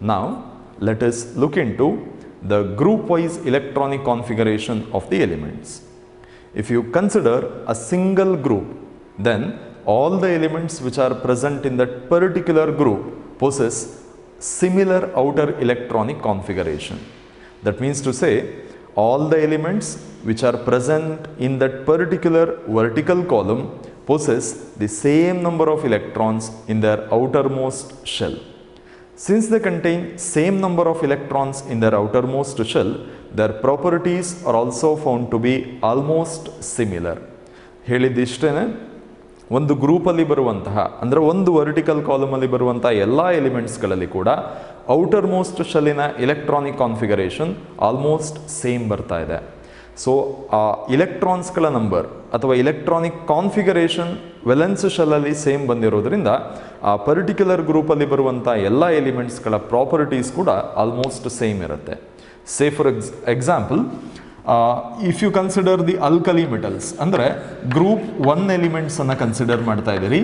Now let us look into the group-wise electronic configuration of the elements. If you consider a single group, then all the elements which are present in that particular group possess similar outer electronic configuration. That means to say, all the elements which are present in that particular vertical column possess the same number of electrons in their outermost shell. Since they contain same number of electrons in their outermost shell, their properties are also found to be almost similar. ಹೇಳಿದಿಷ್ಟೇನೆ, ಒಂದು ಗ್ರೂಪಲ್ಲಿ ಬರುವಂತಹ ಅಂದರೆ ಒಂದು vertical ಕಾಲಮಲ್ಲಿ ಬರುವಂತಹ ಎಲ್ಲ ಎಲಿಮೆಂಟ್ಸ್ಗಳಲ್ಲಿ ಕೂಡ outermost ಶೆಲ್ಲಿನ ಎಲೆಕ್ಟ್ರಾನಿಕ್ ಕಾನ್ಫಿಗರೇಷನ್ ಆಲ್ಮೋಸ್ಟ್ ಸೇಮ್ ಬರ್ತಾ ಇದೆ. ಸೊ ಆ ಇಲೆಕ್ಟ್ರಾನ್ಸ್ಗಳ ನಂಬರ್ ಅಥವಾ ಇಲೆಕ್ಟ್ರಾನಿಕ್ ಕಾನ್ಫಿಗರೇಷನ್ ವೆಲೆನ್ಸ್ ಶೆಲ್ಲಲ್ಲಿ ಸೇಮ್ ಬಂದಿರೋದ್ರಿಂದ ಆ ಪರ್ಟಿಕ್ಯುಲರ್ ಗ್ರೂಪಲ್ಲಿ ಬರುವಂಥ ಎಲ್ಲ ಎಲಿಮೆಂಟ್ಸ್ಗಳ ಪ್ರಾಪರ್ಟೀಸ್ ಕೂಡ ಆಲ್ಮೋಸ್ಟ್ ಸೇಮ್ ಇರುತ್ತೆ. Say for example, if you consider the alkali metals ಅಂದರೆ ಗ್ರೂಪ್ 1 ಎಲಿಮೆಂಟ್ಸನ್ನು ಕನ್ಸಿಡರ್ ಮಾಡ್ತಾ ಇದ್ದೀರಿ.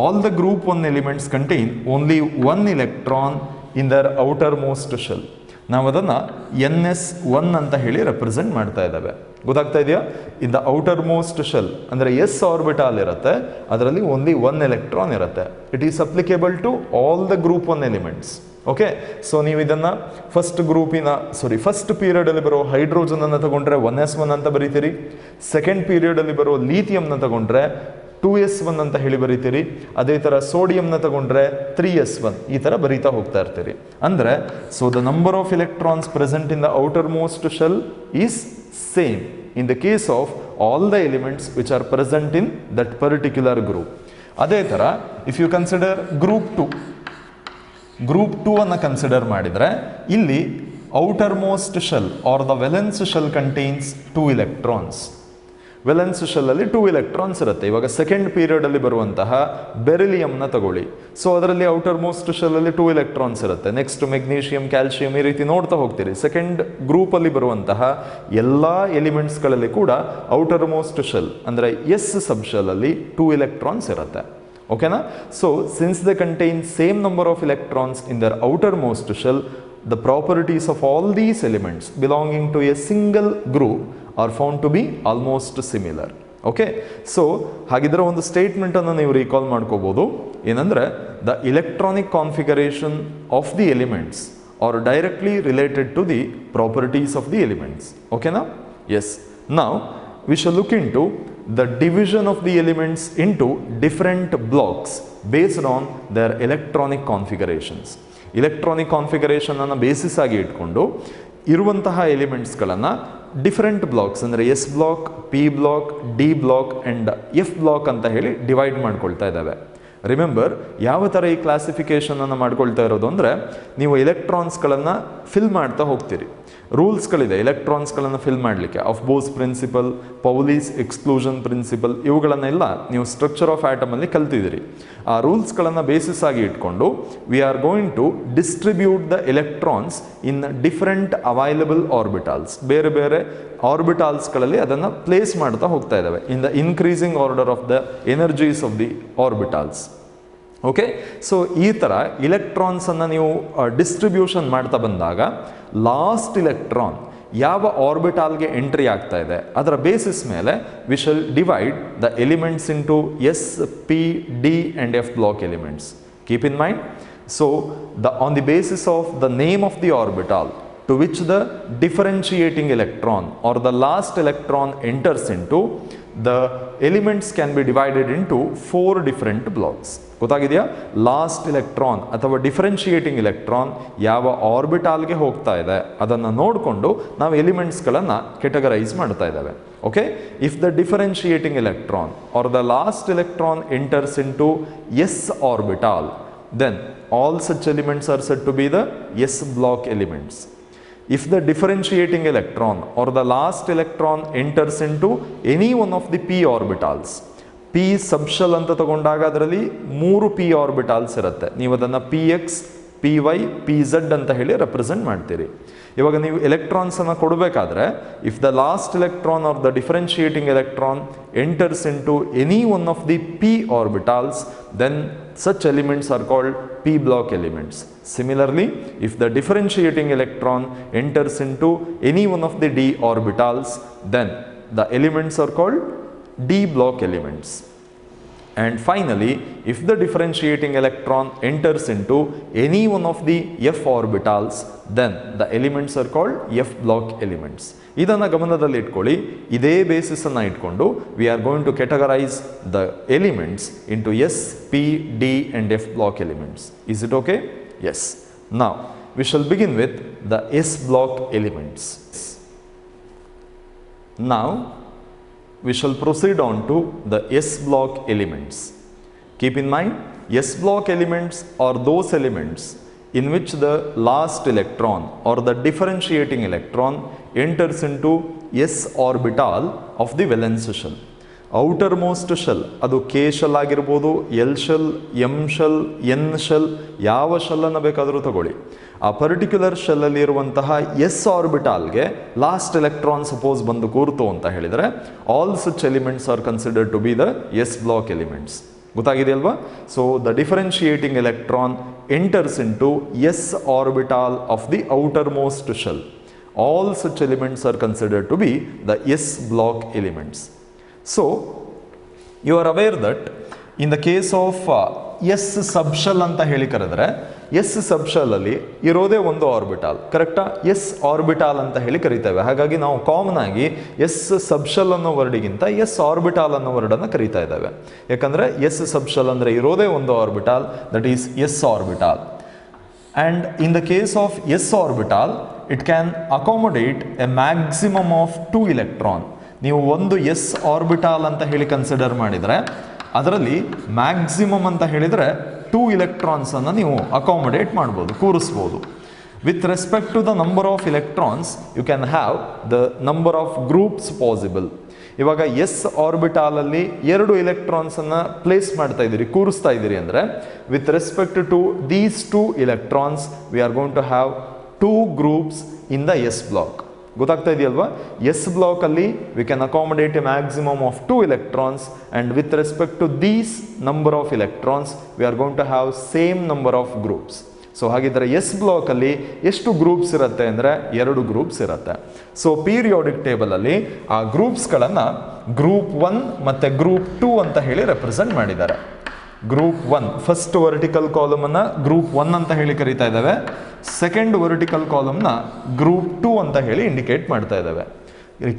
All the group 1 elements contain only 1 electron in their outermost shell. ನಾವು ಅದನ್ನು NS1 ಅಂತ ಹೇಳಿ ರೆಪ್ರೆಸೆಂಟ್ ಮಾಡ್ತಾ ಇದ್ದಾವೆ. ಗೊತ್ತಾಗ್ತಾ ಇದೆಯಾ? In the outermost shell ಅಂದರೆ S ಆರ್ಬಿಟಾಲ್ ಇರುತ್ತೆ, ಅದರಲ್ಲಿ ಓನ್ಲಿ 1 ಎಲೆಕ್ಟ್ರಾನ್ ಇರುತ್ತೆ. It is applicable to all the group 1 elements. Okay, so ನೀವು ಇದನ್ನು ಫಸ್ಟ್ ಪೀರಿಯಡಲ್ಲಿ ಬರೋ ಹೈಡ್ರೋಜನನ್ನು ತಗೊಂಡ್ರೆ 1s1 ಅಂತ ಬರೀತೀರಿ. ಸೆಕೆಂಡ್ ಪೀರಿಯಡಲ್ಲಿ ಬರೋ ಲೀಥಿಯಂನ ತಗೊಂಡ್ರೆ 2s1 ಅಂತ ಹೇಳಿ ಬರೀತೀರಿ. ಅದೇ ಥರ ಸೋಡಿಯಂನ ತಗೊಂಡ್ರೆ 3s1 ಈ ಥರ ಬರೀತಾ ಹೋಗ್ತಾ ಇರ್ತೀರಿ. ಅಂದರೆ so the number of electrons present in the outermost shell is same in the case of all the elements which are present in that particular group. ಅದೇ ಥರ ಇಫ್ ಯು ಕನ್ಸಿಡರ್ ಗ್ರೂಪ್ 2 ಅನ್ನು consider ಮಾಡಿದರೆ ಇಲ್ಲಿ outermost shell or the valence shell contains 2 electrons. Valence ಶೆಲ್ಲಲ್ಲಿ 2 electrons ಇರುತ್ತೆ. ಇವಾಗ second ಪೀರಿಯಡಲ್ಲಿ ಬರುವಂತಹ ಬೆರಿಲಿಯಂನ ತಗೊಳ್ಳಿ. ಸೊ ಅದರಲ್ಲಿ ಔಟರ್ ಮೋಸ್ಟ್ ಶೆಲ್ಲಲ್ಲಿ 2 ಎಲೆಕ್ಟ್ರಾನ್ಸ್ ಇರುತ್ತೆ. ನೆಕ್ಸ್ಟ್ ಮೆಗ್ನೀಷಿಯಂ, ಕ್ಯಾಲ್ಶಿಯಂ ಈ ರೀತಿ ನೋಡ್ತಾ ಹೋಗ್ತೀರಿ. ಸೆಕೆಂಡ್ ಗ್ರೂಪಲ್ಲಿ ಬರುವಂತಹ ಎಲ್ಲ ಎಲಿಮೆಂಟ್ಸ್ಗಳಲ್ಲಿ ಕೂಡ ಔಟರ್ ಮೋಸ್ಟ್ ಶೆಲ್ ಅಂದರೆ S ಸಬ್ ಶೆಲ್ಲಲ್ಲಿ 2 ಎಲೆಕ್ಟ್ರಾನ್ಸ್ ಇರುತ್ತೆ. ಓಕೆನಾ? So since they contain same number of electrons in their outermost shell, the properties of all these elements belonging to a single group are found to be almost similar. Okay, so ಹಾಗಿದ್ರೆ ಒಂದು statement ಅನ್ನು ನೀವು recall ಮಾಡ್ಕೋಬಹುದು. ಏನಂದ್ರೆ the electronic configuration of the elements are directly related to the properties of the elements. Okay na? Yes. Now we shall look into the division of the elements into different blocks based on their electronic configurations. Electronic configuration ಅನ್ನು basis ಆಗಿ ಇಟ್ಕೊಂಡು ಇರುವಂತಹ ಎಲಿಮೆಂಟ್ಸ್ಗಳನ್ನು different blocks ಅಂದರೆ S block, P block, D block and F block ಅಂತ ಹೇಳಿ divide ಮಾಡ್ಕೊಳ್ತಾ ಇದ್ದಾವೆ. ರಿಮೆಂಬರ್, ಯಾವ ಥರ ಈ ಕ್ಲಾಸಿಫಿಕೇಷನನ್ನು ಮಾಡ್ಕೊಳ್ತಾ ಇರೋದು ಅಂದರೆ, ನೀವು ಎಲೆಕ್ಟ್ರಾನ್ಸ್ಗಳನ್ನು ಫಿಲ್ ಮಾಡ್ತಾ ಹೋಗ್ತೀರಿ. ರೂಲ್ಸ್ಗಳಿದೆ ಎಲೆಕ್ಟ್ರಾನ್ಸ್ಗಳನ್ನು ಫಿಲ್ ಮಾಡಲಿಕ್ಕೆ. Aufbau principle, Pauli's exclusion principle, ಇವುಗಳನ್ನೆಲ್ಲ ನೀವು ಸ್ಟ್ರಕ್ಚರ್ ಆಫ್ ಆಟಮಲ್ಲಿ ಕಲ್ತಿದ್ದೀರಿ. ಆ ರೂಲ್ಸ್ಗಳನ್ನು ಬೇಸಿಸ್ ಆಗಿ ಇಟ್ಕೊಂಡು we are going to distribute the electrons in different available orbitals. ಬೇರೆ ಬೇರೆ ಆರ್ಬಿಟಾಲ್ಸ್ಗಳಲ್ಲಿ ಅದನ್ನು ಪ್ಲೇಸ್ ಮಾಡ್ತಾ ಹೋಗ್ತಾ ಇದ್ದಾವೆ in the increasing order of the energies of the orbitals. Okay, so ಈ ಥರ ಇಲೆಕ್ಟ್ರಾನ್ಸನ್ನು ನೀವು ಡಿಸ್ಟ್ರಿಬ್ಯೂಷನ್ ಮಾಡ್ತಾ ಬಂದಾಗ ಲಾಸ್ಟ್ ಎಲೆಕ್ಟ್ರಾನ್ ಯಾವ ಆರ್ಬಿಟಾಲ್ಗೆ ಎಂಟ್ರಿ ಆಗ್ತಾ ಇದೆ ಅದರ ಬೇಸಿಸ್ ಮೇಲೆ we shall divide the elements into S, P, D and F block elements. Keep in mind, so on the basis of the name of the orbital to which the differentiating electron or the last electron enters into, the elements can be divided into 4 different blocks. ಗೊತ್ತಾಗಿದೆಯಾ? Last electron ಅಥವಾ differentiating electron ಯಾವ ಆರ್ಬಿಟಾಲ್ಗೆ ಹೋಗ್ತಾ ಇದೆ ಅದನ್ನು ನೋಡಿಕೊಂಡು ನಾವು ಎಲಿಮೆಂಟ್ಸ್ಗಳನ್ನು categorise ಮಾಡ್ತಾ ಇದ್ದಾವೆ. Okay, if the differentiating electron or the last electron enters into S orbital, then all such elements are said to be the S block elements. If the differentiating electron or the last electron enters into any one of the p orbitals, p subshell ಅಂತ ತಗೊಂಡಾಗ ಅದರಲ್ಲಿ 3 p orbitals ಇರುತ್ತೆ. ನೀವು ಅದನ್ನು px, py, pz ಅಂತ ಹೇಳಿ represent ಮಾಡ್ತೀರಿ. ಇವಾಗ ನೀವು ಎಲೆಕ್ಟ್ರಾನ್ಸ್ ಅನ್ನು ಕೊಡಬೇಕಾದ್ರೆ if the last electron or the differentiating electron enters into any one of the p orbitals, then such elements are called p block elements. Similarly, if the differentiating electron enters into any one of the d orbitals, then the elements are called d block elements. And finally, if the differentiating electron enters into any one of the f orbitals, then the elements are called f block elements. ಇದನ್ನು ಗಮನದಲ್ಲಿ ಇಟ್ಕೊಳ್ಳಿ. ಇದೇ basis ಅನ್ನು ಇಟ್ಕೊಂಡು we are going to categorize the elements into s, p, d and f block elements. Is it okay? Yes. Now we shall begin with the s block elements. Now we shall proceed on to the s block elements. Keep in mind, s block elements are those elements in which the last electron or the differentiating electron enters into s orbital of the valence shell. Outermost shell, ಅದು K shell ಆಗಿರ್ಬೋದು, L shell, M shell, N shell, ಯಾವ ಶೆಲ್ಲನ್ನು ಬೇಕಾದರೂ ತಗೊಳ್ಳಿ. ಆ particular ಶೆಲ್ಲಲ್ಲಿ ಇರುವಂತಹ s ಆರ್ಬಿಟಾಲ್ಗೆ ಲಾಸ್ಟ್ ಎಲೆಕ್ಟ್ರಾನ್ ಸಪೋಸ್ ಬಂದು ಕೂರ್ತು ಅಂತ ಹೇಳಿದರೆ, all such elements are considered to be the S block elements. ಗೊತ್ತಾಗಿದೆ ಅಲ್ವಾ? So the differentiating electron enters into s orbital of the outermost shell. All such elements are considered to be the S block elements. So, you are aware that in the case of S subshell ಅಂತ ಹೇಳಿ ಕರೆದರೆ, S subshell ಅಲ್ಲಿ ಇರೋದೇ ಒಂದು ಆರ್ಬಿಟಾಲ್, ಕರೆಕ್ಟಾ? S ಆರ್ಬಿಟಾಲ್ ಅಂತ ಹೇಳಿ ಕರಿತೇವೆ. ಹಾಗಾಗಿ ನಾವು ಕಾಮನ್ ಆಗಿ S subshell ಅನ್ನೋ ವರ್ಡಿಗಿಂತ S ಆರ್ಬಿಟಾಲ್ ಅನ್ನೋ ವರ್ಡನ್ನು ಕರಿತಾ ಇದ್ದೇವೆ. ಯಾಕಂದರೆ S subshell ಅಂದರೆ ಇರೋದೇ ಒಂದು orbital, that is S orbital. And in the case of S orbital, it can accommodate a maximum of 2 electron. ನೀವು ಒಂದು ಎಸ್ ಆರ್ಬಿಟಾಲ್ ಅಂತ ಹೇಳಿ ಕನ್ಸಿಡರ್ ಮಾಡಿದರೆ, ಅದರಲ್ಲಿ ಮ್ಯಾಕ್ಸಿಮಮ್ ಅಂತ ಹೇಳಿದರೆ 2 electronsಅನ್ನು ನೀವು ಅಕಾಮಡೇಟ್ ಮಾಡ್ಬೋದು, ಕೂರಿಸ್ಬೋದು. With respect to the number of electrons you can have the number of groups possible. ಇವಾಗ ಎಸ್ ಆರ್ಬಿಟಾಲಲ್ಲಿ 2 electronsಅನ್ನು ಪ್ಲೇಸ್ ಮಾಡ್ತಾ ಇದ್ದೀರಿ, ಕೂರಿಸ್ತಾ ಇದ್ದೀರಿ ಅಂದರೆ, with respect to these 2 electrons we are going to have 2 groups in the S block. ಗೊತ್ತಾಗ್ತಾ ಇದೆಯಲ್ವಾ? ಎಸ್ ಬ್ಲಾಕ್ ಅಲ್ಲಿ we can accommodate a maximum of 2 electrons, and with respect to these number of electrons we are going to have same number of groups. So ಹಾಗಿದ್ರೆ s block ಅಲ್ಲಿ ಎಷ್ಟು groups ಇರುತ್ತೆ ಅಂದರೆ 2 groups ಇರುತ್ತೆ. So periodic table ಅಲ್ಲಿ ಆ ಗ್ರೂಪ್ಸ್ಗಳನ್ನು group 1 ಮತ್ತೆ group 2 ಅಂತ ಹೇಳಿ ರೆಪ್ರೆಸೆಂಟ್ ಮಾಡಿದ್ದಾರೆ. ಗ್ರೂಪ್ 1 ಫಸ್ಟ್ ವರ್ಟಿಕಲ್ ಕಾಲಮ್ ಅನ್ನ ಗ್ರೂಪ್ 1 ಅಂತ ಹೇಳಿ ಕರೀತಾ ಇದ್ದಾವೆ. ಸೆಕೆಂಡ್ ವರ್ಟಿಕಲ್ ಕಾಲಮ್ನ ಗ್ರೂಪ್ 2 ಅಂತ ಹೇಳಿ ಇಂಡಿಕೇಟ್ ಮಾಡ್ತಾ ಇದ್ದಾವೆ.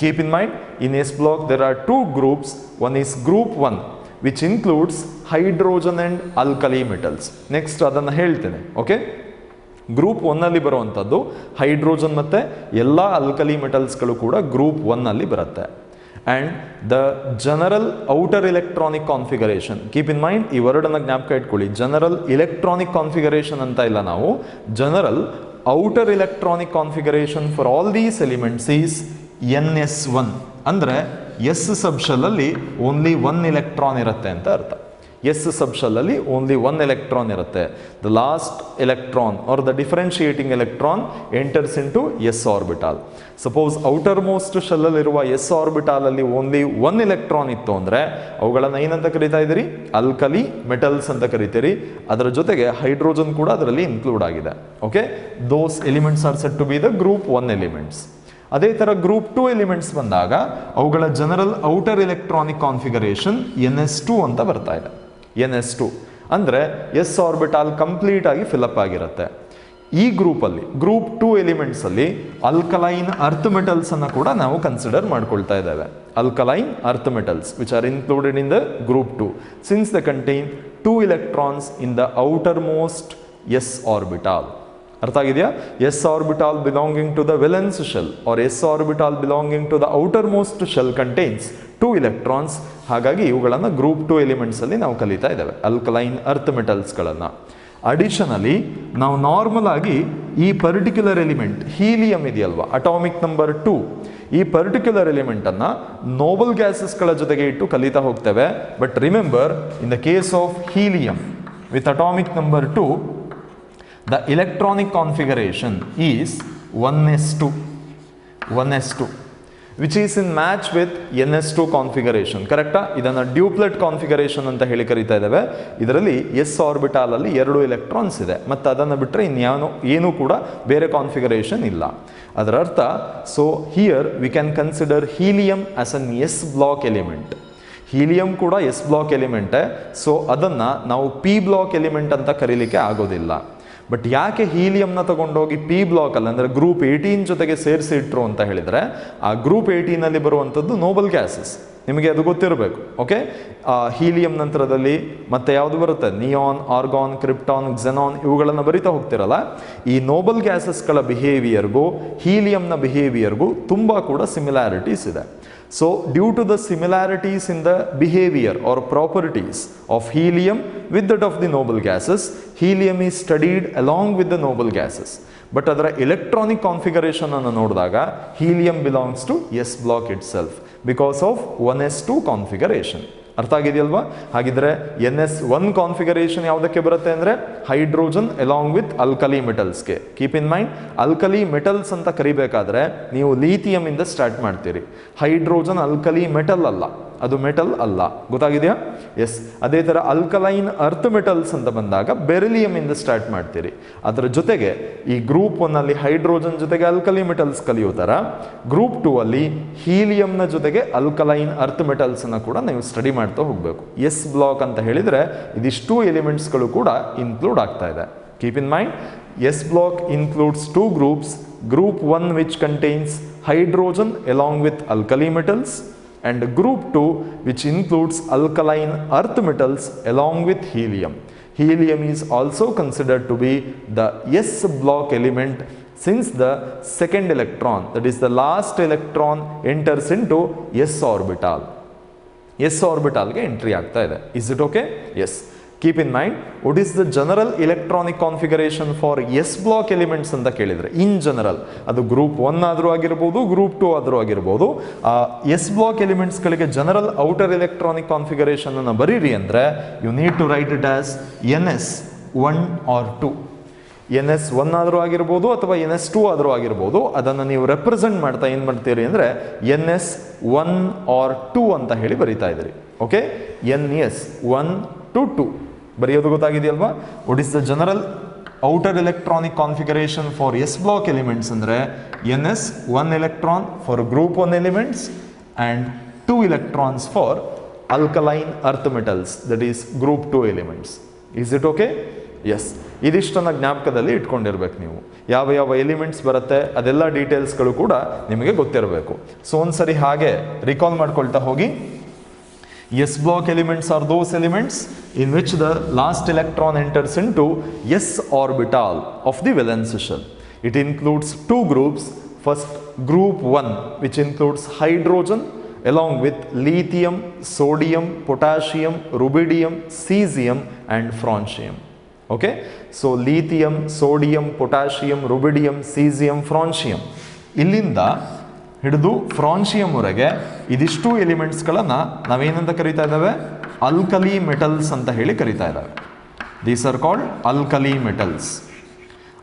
Keep in mind, in s block there are 2 groups. One is group 1 which includes hydrogen and alkali metals. Next ಅದನ್ನು ಹೇಳ್ತೇನೆ. ಓಕೆ, ಗ್ರೂಪ್ 1 ಅಲ್ಲಿ ಬರುವಂಥದ್ದು ಹೈಡ್ರೋಜನ್ ಮತ್ತು ಎಲ್ಲ ಆಲ್ಕಲಿ ಮೆಟಲ್ಸ್ಗಳು ಕೂಡ ಗ್ರೂಪ್ 1 ಅಲ್ಲಿ ಬರುತ್ತೆ. And the general outer electronic configuration, keep in mind ಈ ವರ್ಡನ್ನು ಜ್ಞಾಪಕ ಇಟ್ಕೊಳ್ಳಿ. ಜನರಲ್ ಎಲೆಕ್ಟ್ರಾನಿಕ್ ಕಾನ್ಫಿಗರೇಷನ್ ಅಂತ ಇಲ್ಲ, ನಾವು general outer electronic configuration for all these elements is NS1. ಅಂದರೆ ಎಸ್ ಸಬ್ಶೆಲ್ಲಲ್ಲಿ ಓನ್ಲಿ 1 electron ಇರುತ್ತೆ ಅಂತ ಅರ್ಥ. ಎಸ್ ಸಬ್ಶೆಲ್ಲಲ್ಲಿ ಓನ್ಲಿ 1 electron ಇರುತ್ತೆ. The last electron or the differentiating electron enters into s orbital. Suppose outermost ಶೆಲ್ಲಲ್ಲಿರುವ s ಆರ್ಬಿಟಾಲಲ್ಲಿ only 1 electron ಇತ್ತು ಅಂದರೆ ಅವುಗಳನ್ನು ಏನಂತ ಕರಿತಾ ಇದ್ದೀರಿ? ಆಲ್ಕಲಿ ಮೆಟಲ್ಸ್ ಅಂತ ಕರಿತೀರಿ. ಅದರ ಜೊತೆಗೆ ಹೈಡ್ರೋಜನ್ ಕೂಡ ಅದರಲ್ಲಿ ಇನ್ಕ್ಲೂಡ್ ಆಗಿದೆ. Okay, those elements are set to be the group 1 elements. ಅದೇ ಥರ ಗ್ರೂಪ್ 2 ಎಲಿಮೆಂಟ್ಸ್ ಬಂದಾಗ ಅವುಗಳ general outer electronic configuration NS2 ಅಂತ ಬರ್ತಾ ಇದೆ. NS2 ಅಂದರೆ ಎಸ್ ಆರ್ಬಿಟಾಲ್ ಕಂಪ್ಲೀಟ್ ಆಗಿ ಫಿಲಪ್ ಆಗಿರುತ್ತೆ. ಈ ಗ್ರೂಪಲ್ಲಿ ಗ್ರೂಪ್ 2 ಎಲಿಮೆಂಟ್ಸಲ್ಲಿ ಅಲ್ಕಲೈನ್ ಅರ್ತ್ ಮೆಟಲ್ಸ್ ಅನ್ನು ಕೂಡ ನಾವು ಕನ್ಸಿಡರ್ ಮಾಡ್ಕೊಳ್ತಾ ಇದ್ದೇವೆ. Alkaline earth metals which are included in the group 2 since the contain 2 electrons in the outermost s orbital. ಅರ್ಥ ಆಗಿದೆಯಾ? S orbital belonging to the valence shell or s orbital belonging to the outermost shell contains 2 electrons. ಹಾಗಾಗಿ ಇವುಗಳನ್ನು group 2 elements ಅಲ್ಲಿ ನಾವು ಕಲಿತಾ ಇದ್ದೇವೆ, alkaline earth ಮೆಟಲ್ಸ್ಗಳನ್ನು. Additionally ನಾವು normal ಆಗಿ ಈ ಪರ್ಟಿಕ್ಯುಲರ್ ಎಲಿಮೆಂಟ್ ಹೀಲಿಯಂ ಇದೆಯಲ್ವಾ, ಅಟಾಮಿಕ್ ನಂಬರ್ 2, ಈ ಪರ್ಟಿಕ್ಯುಲರ್ ಎಲಿಮೆಂಟನ್ನು ನೋಬಲ್ ಗ್ಯಾಸಸ್ಗಳ ಜೊತೆಗೆ ಇಟ್ಟು ಕಲಿತಾ ಹೋಗ್ತೇವೆ. But remember, in the case of helium with atomic number 2, the electronic configuration is 1s2. Which is in match with NS2 configuration. ಕರೆಕ್ಟಾ? ಇದನ್ನು ಡ್ಯೂಪ್ಲೆಟ್ ಕಾನ್ಫಿಗರೇಷನ್ ಅಂತ ಹೇಳಿ ಕರಿತಾ ಇದ್ದೇವೆ. ಇದರಲ್ಲಿ S ಆರ್ಬಿಟಾಲ್ ಅಲ್ಲಿ 2 ಎಲೆಕ್ಟ್ರಾನ್ಸ್ ಇದೆ ಮತ್ತು ಅದನ್ನು ಬಿಟ್ಟರೆ ಏನೂ ಕೂಡ ಬೇರೆ ಕಾನ್ಫಿಗರೇಷನ್ ಇಲ್ಲ. ಅದರ ಅರ್ಥ, so here we can consider helium as an S block element. Helium ಕೂಡ S ಬ್ಲಾಕ್ ಎಲಿಮೆಂಟೇ, ಸೊ ಅದನ್ನು ನಾವು P ಬ್ಲಾಕ್ ಎಲಿಮೆಂಟ್ ಅಂತ ಕರೀಲಿಕ್ಕೆ ಆಗೋದಿಲ್ಲ. ಬಟ್ ಯಾಕೆ ಹೀಲಿಯಂನ ತಗೊಂಡೋಗಿ P ಬ್ಲಾಕಲ್ಲಿ ಅಂದರೆ ಗ್ರೂಪ್ 18 ಜೊತೆಗೆ ಸೇರಿಸಿ ಇಟ್ಟರು ಅಂತ ಹೇಳಿದರೆ, ಆ ಗ್ರೂಪ್ 18ನಲ್ಲಿ ಬರುವಂಥದ್ದು ನೋಬಲ್ ಗ್ಯಾಸಸ್, ನಿಮಗೆ ಅದು ಗೊತ್ತಿರಬೇಕು. ಓಕೆ, ಹೀಲಿಯಂ ನಂತರದಲ್ಲಿ ಮತ್ತೆ ಯಾವುದು ಬರುತ್ತೆ? ನಿಯಾನ್, ಆರ್ಗಾನ್, ಕ್ರಿಪ್ಟಾನ್, ಕ್ಸೆನಾನ್, ಇವುಗಳನ್ನು ಬರಿತಾ ಹೋಗ್ತಿರಲ್ಲ. ಈ ನೋಬಲ್ ಗ್ಯಾಸಸ್ಗಳ ಬಿಹೇವಿಯರ್ಗೂ ಹೀಲಿಯಂನ ಬಿಹೇವಿಯರ್ಗೂ ತುಂಬ ಕೂಡ ಸಿಮಿಲಾರಿಟೀಸ್ ಇದೆ. So, due to the similarities in the behavior or properties of helium with that of the noble gases, helium is studied along with the noble gases. But ಅದರ electronic configuration ಅನ್ನು ನೋಡಿದಾಗ helium belongs to S block itself because of 1s2 configuration. ಅರ್ಥ ಆಗಿದೆಯಲ್ವಾ? ಹಾಗಿದ್ರೆ NS1 configuration ಯಾವುದಕ್ಕೆ ಬರುತ್ತೆ ಅಂದರೆ hydrogen along with alkali ಮೆಟಲ್ಸ್ಗೆ. Keep in mind, alkali metals ಅಂತ ಕರಿಬೇಕಾದ್ರೆ ನೀವು ಲೀಥಿಯಂ ಇಂದ ಸ್ಟಾರ್ಟ್ ಮಾಡ್ತೀರಿ. ಹೈಡ್ರೋಜನ್ ಅಲ್ಕಲಿ ಮೆಟಲ್ ಅಲ್ಲ, ಅದು ಮೆಟಲ್ ಅಲ್ಲ. ಗೊತ್ತಾಗಿದೆಯಾ? ಎಸ್. ಅದೇ ಥರ ಅಲ್ಕಲೈನ್ ಅರ್ತ್ ಮೆಟಲ್ಸ್ ಅಂತ ಬಂದಾಗ ಬೆರಿಲಿಯಂ ಇಂದ ಸ್ಟಾರ್ಟ್ ಮಾಡ್ತೀರಿ. ಅದರ ಜೊತೆಗೆ ಈ ಗ್ರೂಪ್ 1 ಅಲ್ಲಿ ಹೈಡ್ರೋಜನ್ ಜೊತೆಗೆ ಅಲ್ಕಲಿ ಮೆಟಲ್ಸ್ ಕಲಿಯೋ ಥರ ಗ್ರೂಪ್ 2 ಅಲ್ಲಿ ಹೀಲಿಯಂನ ಜೊತೆಗೆ ಅಲ್ಕಲೈನ್ ಅರ್ತ್ ಮೆಟಲ್ಸ್ ಅನ್ನು ಕೂಡ ನೀವು ಸ್ಟಡಿ ಮಾಡ್ತಾ ಹೋಗಬೇಕು. S ಬ್ಲಾಕ್ ಅಂತ ಹೇಳಿದರೆ ಇದಿಷ್ಟು ಎಲಿಮೆಂಟ್ಸ್ಗಳು ಕೂಡ ಇನ್ಕ್ಲೂಡ್ ಆಗ್ತಾ ಇದೆ. Keep in mind, S block includes 2 groups. Group 1 which contains hydrogen along with alkali metals, and group 2 which includes alkaline earth metals along with helium. Helium is also considered to be the S block element since the second electron, that is the last electron, enters into S orbital. S orbital ಗೆ entry ಆಗ್ತಾ ಇದೆ. Is it okay? Yes. Keep in mind, what is the general electronic configuration for S block elements ಅಂತ ಕೇಳಿದರೆ, in general ಅದು group 1 ಆದರೂ ಆಗಿರ್ಬೋದು, group 2 ಆದರೂ ಆಗಿರ್ಬೋದು, S ಬ್ಲಾಕ್ ಎಲಿಮೆಂಟ್ಸ್ಗಳಿಗೆ ಜನರಲ್ ಔಟರ್ ಎಲೆಕ್ಟ್ರಾನಿಕ್ ಕಾನ್ಫಿಗರೇಷನ್ ಅನ್ನು ಬರೀರಿ ಅಂದರೆ you need to write it as NS1 or 2. NS1 ಆದರೂ ಆಗಿರ್ಬೋದು ಅಥವಾ NS2 ಆದರೂ ಆಗಿರ್ಬೋದು, ಅದನ್ನು ನೀವು ರೆಪ್ರೆಸೆಂಟ್ ಮಾಡ್ತಾ ಏನು ಮಾಡ್ತೀರಿ ಅಂದರೆ NS1 ಆರ್ 2 ಅಂತ ಹೇಳಿ ಬರೀತಾ ಇದ್ದೀರಿ. ಓಕೆ, NS1 to 2 ಬರೆಯೋದು ಗೊತ್ತಾಗಿದೆಯಲ್ವಾ? What is the general outer electronic configuration for S block elements ಅಂದರೆ NS1 electron for group 1 elements and 2 electrons for alkaline earth metals, that is group 2 elements. Is it okay? Yes. ಇದಿಷ್ಟನ್ನು ಜ್ಞಾಪಕದಲ್ಲಿ ಇಟ್ಕೊಂಡಿರ್ಬೇಕು ನೀವು. ಯಾವ ಯಾವ elements ಬರುತ್ತೆ ಅದೆಲ್ಲ ಡೀಟೇಲ್ಸ್ಗಳು ಕೂಡ ನಿಮಗೆ ಗೊತ್ತಿರಬೇಕು. ಸೊ ಒಂದ್ಸರಿ ಹಾಗೆ ರಿಕಾಲ್ ಮಾಡ್ಕೊಳ್ತಾ ಹೋಗಿ. S block elements are those elements in which the last electron enters into S orbital of the valence shell. It includes 2 groups. First, group 1, which includes hydrogen along with lithium, sodium, potassium, rubidium, cesium and francium. Okay, so lithium, sodium, potassium, rubidium, cesium, francium, ಇಲ್ಲಿಂದ ಹಿಡಿದು ಫ್ರಾನ್ಶಿಯಂ ವರೆಗೆ ಇದಿಷ್ಟು ಎಲಿಮೆಂಟ್ಸ್ಗಳನ್ನು ನಾವೇನಂತ ಕರಿತಾ ಇದ್ದಾವೆ? Alkali metals ಅಂತ ಹೇಳಿ ಕರಿತಾ ಇದ್ದಾವೆ. These are called alkali metals.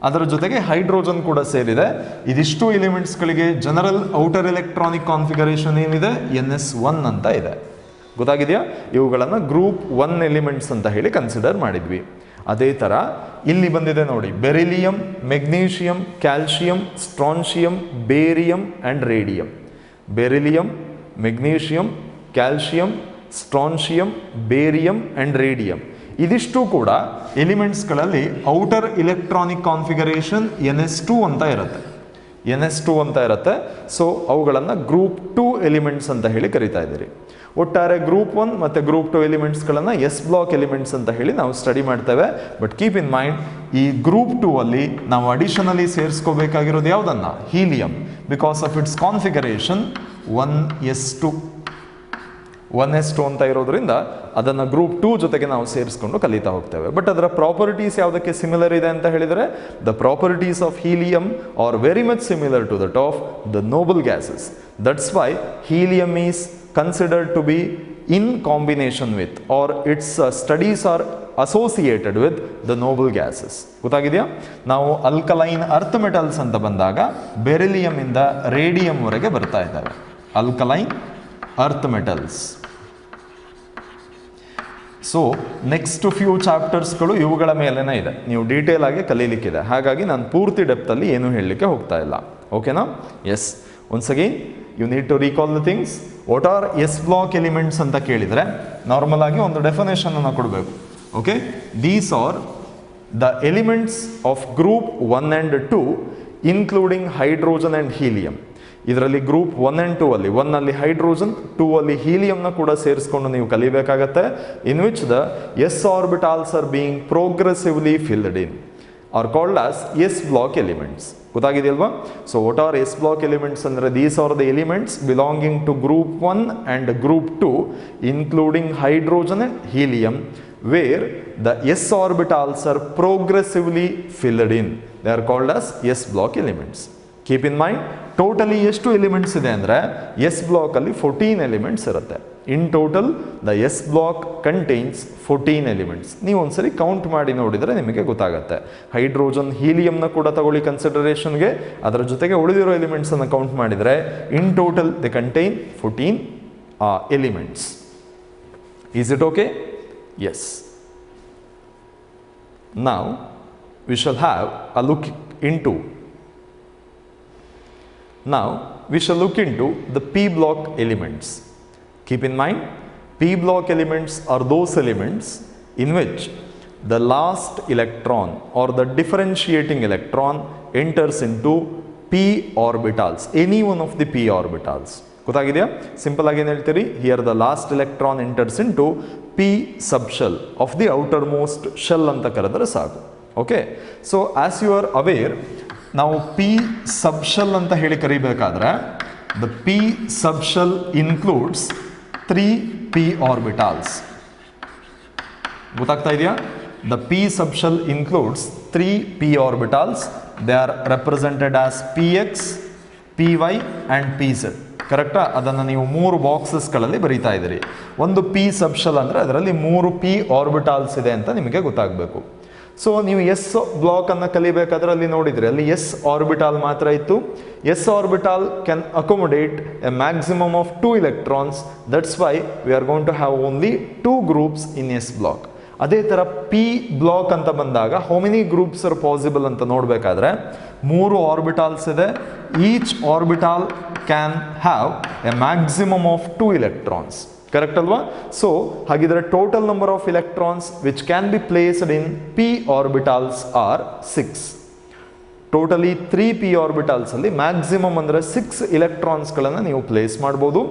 ಅದರ ಜೊತೆಗೆ ಹೈಡ್ರೋಜನ್ ಕೂಡ ಸೇರಿದೆ. ಇದಿಷ್ಟು ಎಲಿಮೆಂಟ್ಸ್ಗಳಿಗೆ ಜನರಲ್ ಔಟರ್ ಎಲೆಕ್ಟ್ರಾನಿಕ್ ಕಾನ್ಫಿಗರೇಷನ್ ಏನಿದೆ? NS1 ಅಂತ ಇದೆ. ಗೊತ್ತಾಗಿದೆಯಾ? ಇವುಗಳನ್ನು ಗ್ರೂಪ್ 1 ಎಲಿಮೆಂಟ್ಸ್ ಅಂತ ಹೇಳಿ ಕನ್ಸಿಡರ್ ಮಾಡಿದ್ವಿ. ಅದೇ ಥರ ಇಲ್ಲಿ ಬಂದಿದೆ ನೋಡಿ, beryllium, magnesium, calcium, strontium, barium and radium. Beryllium, magnesium, calcium, strontium, barium and radium ಇದಿಷ್ಟು ಕೂಡ ಎಲಿಮೆಂಟ್ಸ್ಗಳಲ್ಲಿ ಔಟರ್ ಇಲೆಕ್ಟ್ರಾನಿಕ್ ಕಾನ್ಫಿಗರೇಷನ್ NS2 ಅಂತ ಇರುತ್ತೆ. NS2 ಅಂತ ಇರುತ್ತೆ. ಸೊ ಅವುಗಳನ್ನು ಗ್ರೂಪ್ 2 ಎಲಿಮೆಂಟ್ಸ್ ಅಂತ ಹೇಳಿ ಕರಿತಾ ಇದ್ದೀರಿ. ಒಟ್ಟಾರೆ ಗ್ರೂಪ್ 1 ಮತ್ತು ಗ್ರೂಪ್ 2 ಎಲಿಮೆಂಟ್ಸ್ಗಳನ್ನು S ಬ್ಲಾಕ್ ಎಲಿಮೆಂಟ್ಸ್ ಅಂತ ಹೇಳಿ ನಾವು ಸ್ಟಡಿ ಮಾಡ್ತೇವೆ. ಬಟ್ ಕೀಪ್ ಇನ್ ಮೈಂಡ್, ಈ ಗ್ರೂಪ್ 2 ಅಲ್ಲಿ ನಾವು ಅಡಿಷನಲಿ ಸೇರಿಸ್ಕೋಬೇಕಾಗಿರೋದು ಯಾವುದನ್ನು? Helium, because of it's configuration 1s2 ಅಂತ ಇರೋದ್ರಿಂದ ಅದನ್ನು ಗ್ರೂಪ್ 2 ಜೊತೆಗೆ ನಾವು ಸೇರಿಸ್ಕೊಂಡು ಕಲಿತಾ ಹೋಗ್ತೇವೆ. ಬಟ್ ಅದರ ಪ್ರಾಪರ್ಟೀಸ್ ಯಾವುದಕ್ಕೆ ಸಿಮಿಲರ್ ಇದೆ ಅಂತ ಹೇಳಿದರೆ, the properties of helium are very much similar to that of the noble gases. That's why helium is considered to be in combination with, or its studies are associated with the noble gases. ಗೊತ್ತಾಗಿದೆಯಾ? ನಾವು alkaline earth metals ಅಂತ ಬಂದಾಗ beryllium ಇಂದ radium ವರೆಗೆ ಬರ್ತಾ ಇದ್ದಾವೆ. alkaline earth metals. So next few ಚಾಪ್ಟರ್ಸ್ಗಳು ಇವುಗಳ ಮೇಲೇನೇ ಇದೆ, ನೀವು ಡೀಟೇಲ್ ಆಗಿ ಕಲೀಲಿಕ್ಕಿದೆ. ಹಾಗಾಗಿ ನಾನು ಪೂರ್ತಿ ಡೆಪ್ತಲ್ಲಿ ಏನು ಹೇಳಲಿಕ್ಕೆ ಹೋಗ್ತಾ ಇಲ್ಲ. ಓಕೆನಾ? Yes, once again you need to recall the things. What are s block elements ಅಂತ ಕೇಳಿದರೆ ನಾರ್ಮಲ್ ಆಗಿ ಒಂದು ಡೆಫಿನೇಷನ್ ಅನ್ನು ಕೊಡಬೇಕು. Okay, these are the elements of group 1 and 2 including hydrogen and helium. ಇದರಲ್ಲಿ ಗ್ರೂಪ್ 1 and 2 ಅಲ್ಲಿ 1 ಅಲ್ಲಿ ಹೈಡ್ರೋಜನ್, 2 ಅಲ್ಲಿ ಹೀಲಿಯಂನ ಕೂಡ ಸೇರಿಸ್ಕೊಂಡು ನೀವು ಕಲಿಬೇಕಾಗತ್ತೆ. In which the s orbitals are being progressively filled in are called as s block elements. ಗೊತ್ತಾಗಿದೆಯಲ್ವಾ? So what are s block elements ಅಂದರೆ these are the elements belonging to group 1 and group 2 including hydrogen and helium where the s orbitals are progressively filled in. They are called as s block elements. Keep in mind, totally ಎಷ್ಟು elements ಇದೆ ಅಂದರೆ s ಬ್ಲಾಕಲ್ಲಿ 14 elements ಇರುತ್ತೆ. In total the S block contains 14 elements. ನೀವು ಒಂದ್ಸರಿ count ಮಾಡಿ ನೋಡಿದರೆ ನಿಮಗೆ ಗೊತ್ತಾಗುತ್ತೆ. ಹೈಡ್ರೋಜನ್ ಹೀಲಿಯಂನ ಕೂಡ ತಗೊಳ್ಳಿ ಕನ್ಸಿಡರೇಷನ್ಗೆ, ಅದರ ಜೊತೆಗೆ ಉಳಿದಿರೋ ಎಲಿಮೆಂಟ್ಸನ್ನು ಕೌಂಟ್ ಮಾಡಿದರೆ in total the contain 14 elements. Is it okay? Yes. Now we shall have a look into Now we shall look into the p block elements. Keep in mind, p block elements are those elements in which the last electron or the differentiating electron enters into p orbitals, any one of the p orbitals. ಗೊತ್ತಾಗಿದೆಯಾ? Simple ಆಗಿ ಏನು ಹೇಳ್ತೀರಿ? Here the last electron enters into p sub shell of the outermost shell ಅಂತ ಕರೆದರೆ ಸಾಕು. Okay, so as you are aware, ನಾವು p subshell ಅಂತ ಹೇಳಿ ಕರಿಬೇಕಾದ್ರೆ the p subshell includes 3 p orbitals. ಗೊತ್ತಾಗ್ತಾ ಇದೆಯಾ? The p subshell includes 3 p orbitals. They are represented as px, py and pz. ಕರೆಕ್ಟಾ? ಅದನ್ನು ನೀವು 3 ಬಾಕ್ಸಸ್ಗಳಲ್ಲಿ ಬರೀತಾ ಇದ್ದೀರಿ. ಒಂದು ಪಿ ಸಬ್ ಶೆಲ್ ಅಂದರೆ ಅದರಲ್ಲಿ 3 p orbitals ಇದೆ ಅಂತ ನಿಮಗೆ ಗೊತ್ತಾಗಬೇಕು. ಸೊ ನೀವು ಎಸ್ ಬ್ಲಾಕನ್ನು ಕಲಿಬೇಕಾದ್ರೆ ಅಲ್ಲಿ ನೋಡಿದರೆ ಅಲ್ಲಿ ಎಸ್ ಆರ್ಬಿಟಾಲ್ ಮಾತ್ರ ಇತ್ತು. S orbital can accommodate a maximum of 2 electrons. That's why we are going to have only 2 groups in s block. ಅದೇ ಥರ ಪಿ ಬ್ಲಾಕ್ ಅಂತ ಬಂದಾಗ how many groups are possible ಅಂತ ನೋಡಬೇಕಾದ್ರೆ 3 ಆರ್ಬಿಟಾಲ್ಸ್ ಇದೆ. Each orbital can have a maximum of 2 electrons. Correct ಅಲ್ವಾ? So ಹಾಗಿದ್ರೆ total number of electrons which can be placed in P orbitals are 6. Totally 3 p orbitals ಅಲ್ಲಿ maximum ಅಂದರೆ 6 electronsಗಳನ್ನು ನೀವು place ಮಾಡ್ಬೋದು.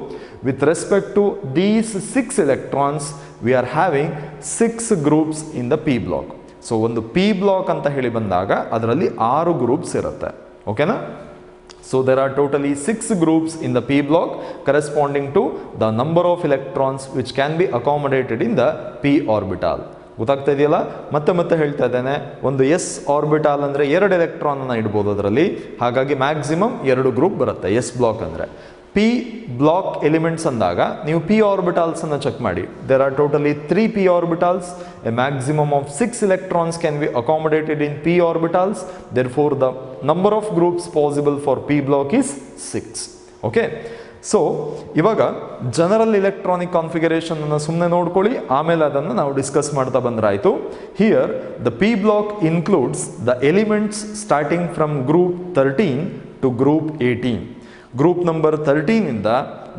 With respect to these 6 electrons we are having 6 groups in the P block. So ಒಂದು P block ಅಂತ ಹೇಳಿ ಬಂದಾಗ ಅದರಲ್ಲಿ 6 ಗ್ರೂಪ್ಸ್ ಇರುತ್ತೆ. ಓಕೆನಾ? So there are totally 6 groups in the p block corresponding to the number of electrons which can be accommodated in the p orbital. ಗೊತ್ತಾಗ್ತಾ ಇದೆಯಲ್ಲ? ಮತ್ತೆ ಹೇಳ್ತಾ ಇದ್ದೇನೆ, ಒಂದು ಎಸ್ ಆರ್ಬಿಟಾಲ್ ಅಂದರೆ 2 ಎಲೆಕ್ಟ್ರಾನ್ ಅನ್ನು ಇಡ್ಬೋದು ಅದರಲ್ಲಿ. ಹಾಗಾಗಿ ಮ್ಯಾಕ್ಸಿಮಮ್ 2 ಗ್ರೂಪ್ ಬರುತ್ತೆ ಎಸ್ ಬ್ಲಾಕ್ ಅಂದರೆ. ಪಿ ಬ್ಲಾಕ್ ಎಲಿಮೆಂಟ್ಸ್ ಅಂದಾಗ ನೀವು ಪಿ ಆರ್ಬಿಟಾಲ್ಸ್ ಅನ್ನು ಚೆಕ್ ಮಾಡಿ. There are totally 3 p orbitals. A maximum of 6 electrons can be accommodated in P orbitals. Therefore the number of groups possible for P block is 6. Okay, so ಇವಾಗ general electronic configuration ಅನ್ನು ಸುಮ್ಮನೆ ನೋಡ್ಕೊಳ್ಳಿ, ಆಮೇಲೆ ಅದನ್ನು ನಾವು discuss ಮಾಡ್ತಾ ಬಂದ್ರಾಯ್ತು. Here the P block includes the elements starting from group 13 to group 18. Group number 13 ಇಂದ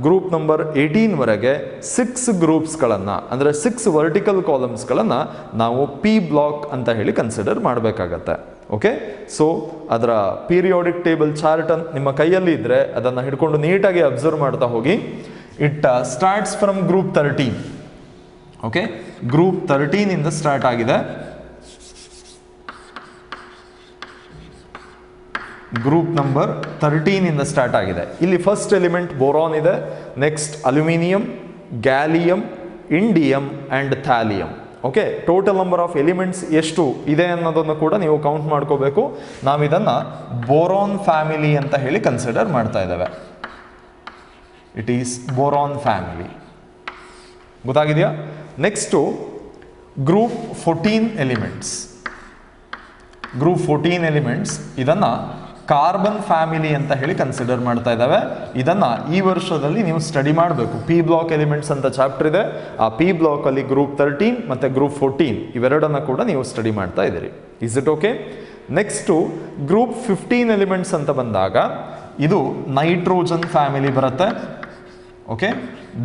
ಗ್ರೂಪ್ ನಂಬರ್ 18 ವರೆಗೆ 6 ಗ್ರೂಪ್ಸ್ಗಳನ್ನು ಅಂದರೆ 6 ವರ್ಟಿಕಲ್ ಕಾಲಮ್ಸ್ಗಳನ್ನು ನಾವು ಪಿ ಬ್ಲಾಕ್ ಅಂತ ಹೇಳಿ ಕನ್ಸಿಡರ್ ಮಾಡಬೇಕಾಗತ್ತೆ. ಓಕೆ, ಸೊ ಅದರ ಪೀರಿಯಾಡಿಕ್ ಟೇಬಲ್ ಚಾರ್ಟ್ ನಿಮ್ಮ ಕೈಯಲ್ಲಿ ಇದ್ದರೆ ಅದನ್ನು ಹಿಡ್ಕೊಂಡು ನೀಟಾಗಿ ಅಬ್ಸರ್ವ್ ಮಾಡ್ತಾ ಹೋಗಿ. It starts from group 13. Okay, group 13 ಇಂದ ಸ್ಟಾರ್ಟ್ ಆಗಿದೆ. ಗ್ರೂಪ್ ನಂಬರ್ 13 ಇಂದ ಸ್ಟಾರ್ಟ್ ಆಗಿದೆ. ಇಲ್ಲಿ ಫಸ್ಟ್ ಎಲಿಮೆಂಟ್ ಬೋರಾನ್ ಇದೆ, next aluminium, gallium, indium and thallium. Okay, total number of elements ಎಷ್ಟು ಇದೆ ಅನ್ನೋದನ್ನು ಕೂಡ ನೀವು ಕೌಂಟ್ ಮಾಡ್ಕೋಬೇಕು. ನಾವಿದನ್ನು ಬೋರಾನ್ ಫ್ಯಾಮಿಲಿ ಅಂತ ಹೇಳಿ ಕನ್ಸಿಡರ್ ಮಾಡ್ತಾ ಇದ್ದೇವೆ. It is boron family. ಗೊತ್ತಾಗಿದೆಯಾ? Next group 14 elements. Group 14 elements ಇದನ್ನು ಕಾರ್ಬನ್ ಫ್ಯಾಮಿಲಿ ಅಂತ ಹೇಳಿ ಕನ್ಸಿಡರ್ ಮಾಡ್ತಾ ಇದ್ದಾವೆ. ಇದನ್ನ ಈ ವರ್ಷದಲ್ಲಿ ನೀವು ಸ್ಟಡಿ ಮಾಡಬೇಕು. ಪಿ ಬ್ಲಾಕ್ ಎಲಿಮೆಂಟ್ಸ್ ಅಂತ ಚಾಪ್ಟರ್ ಇದೆ. ಆ ಪಿ ಬ್ಲಾಕ್ ಅಲ್ಲಿ ಗ್ರೂಪ್ 13 ಮತ್ತೆ ಗ್ರೂಪ್ 14 ಇವೆರಡನ್ನ ಕೂಡ ನೀವು ಸ್ಟಡಿ ಮಾಡ್ತಾ ಇದ್ದೀರಿ. Is it okay? Next group 15 elements ಅಂತ ಬಂದಾಗ ಇದು ನೈಟ್ರೋಜನ್ ಫ್ಯಾಮಿಲಿ ಬರುತ್ತೆ. Okay,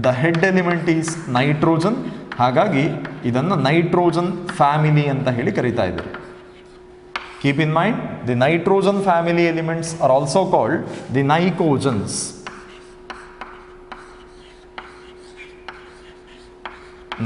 the head element is nitrogen. ಹಾಗಾಗಿ ಇದನ್ನು ನೈಟ್ರೋಜನ್ ಫ್ಯಾಮಿಲಿ ಅಂತ ಹೇಳಿ ಕರೀತಾ ಇದ್ದಾರೆ. Keep in mind, the nitrogen family elements are also called the pnicogens.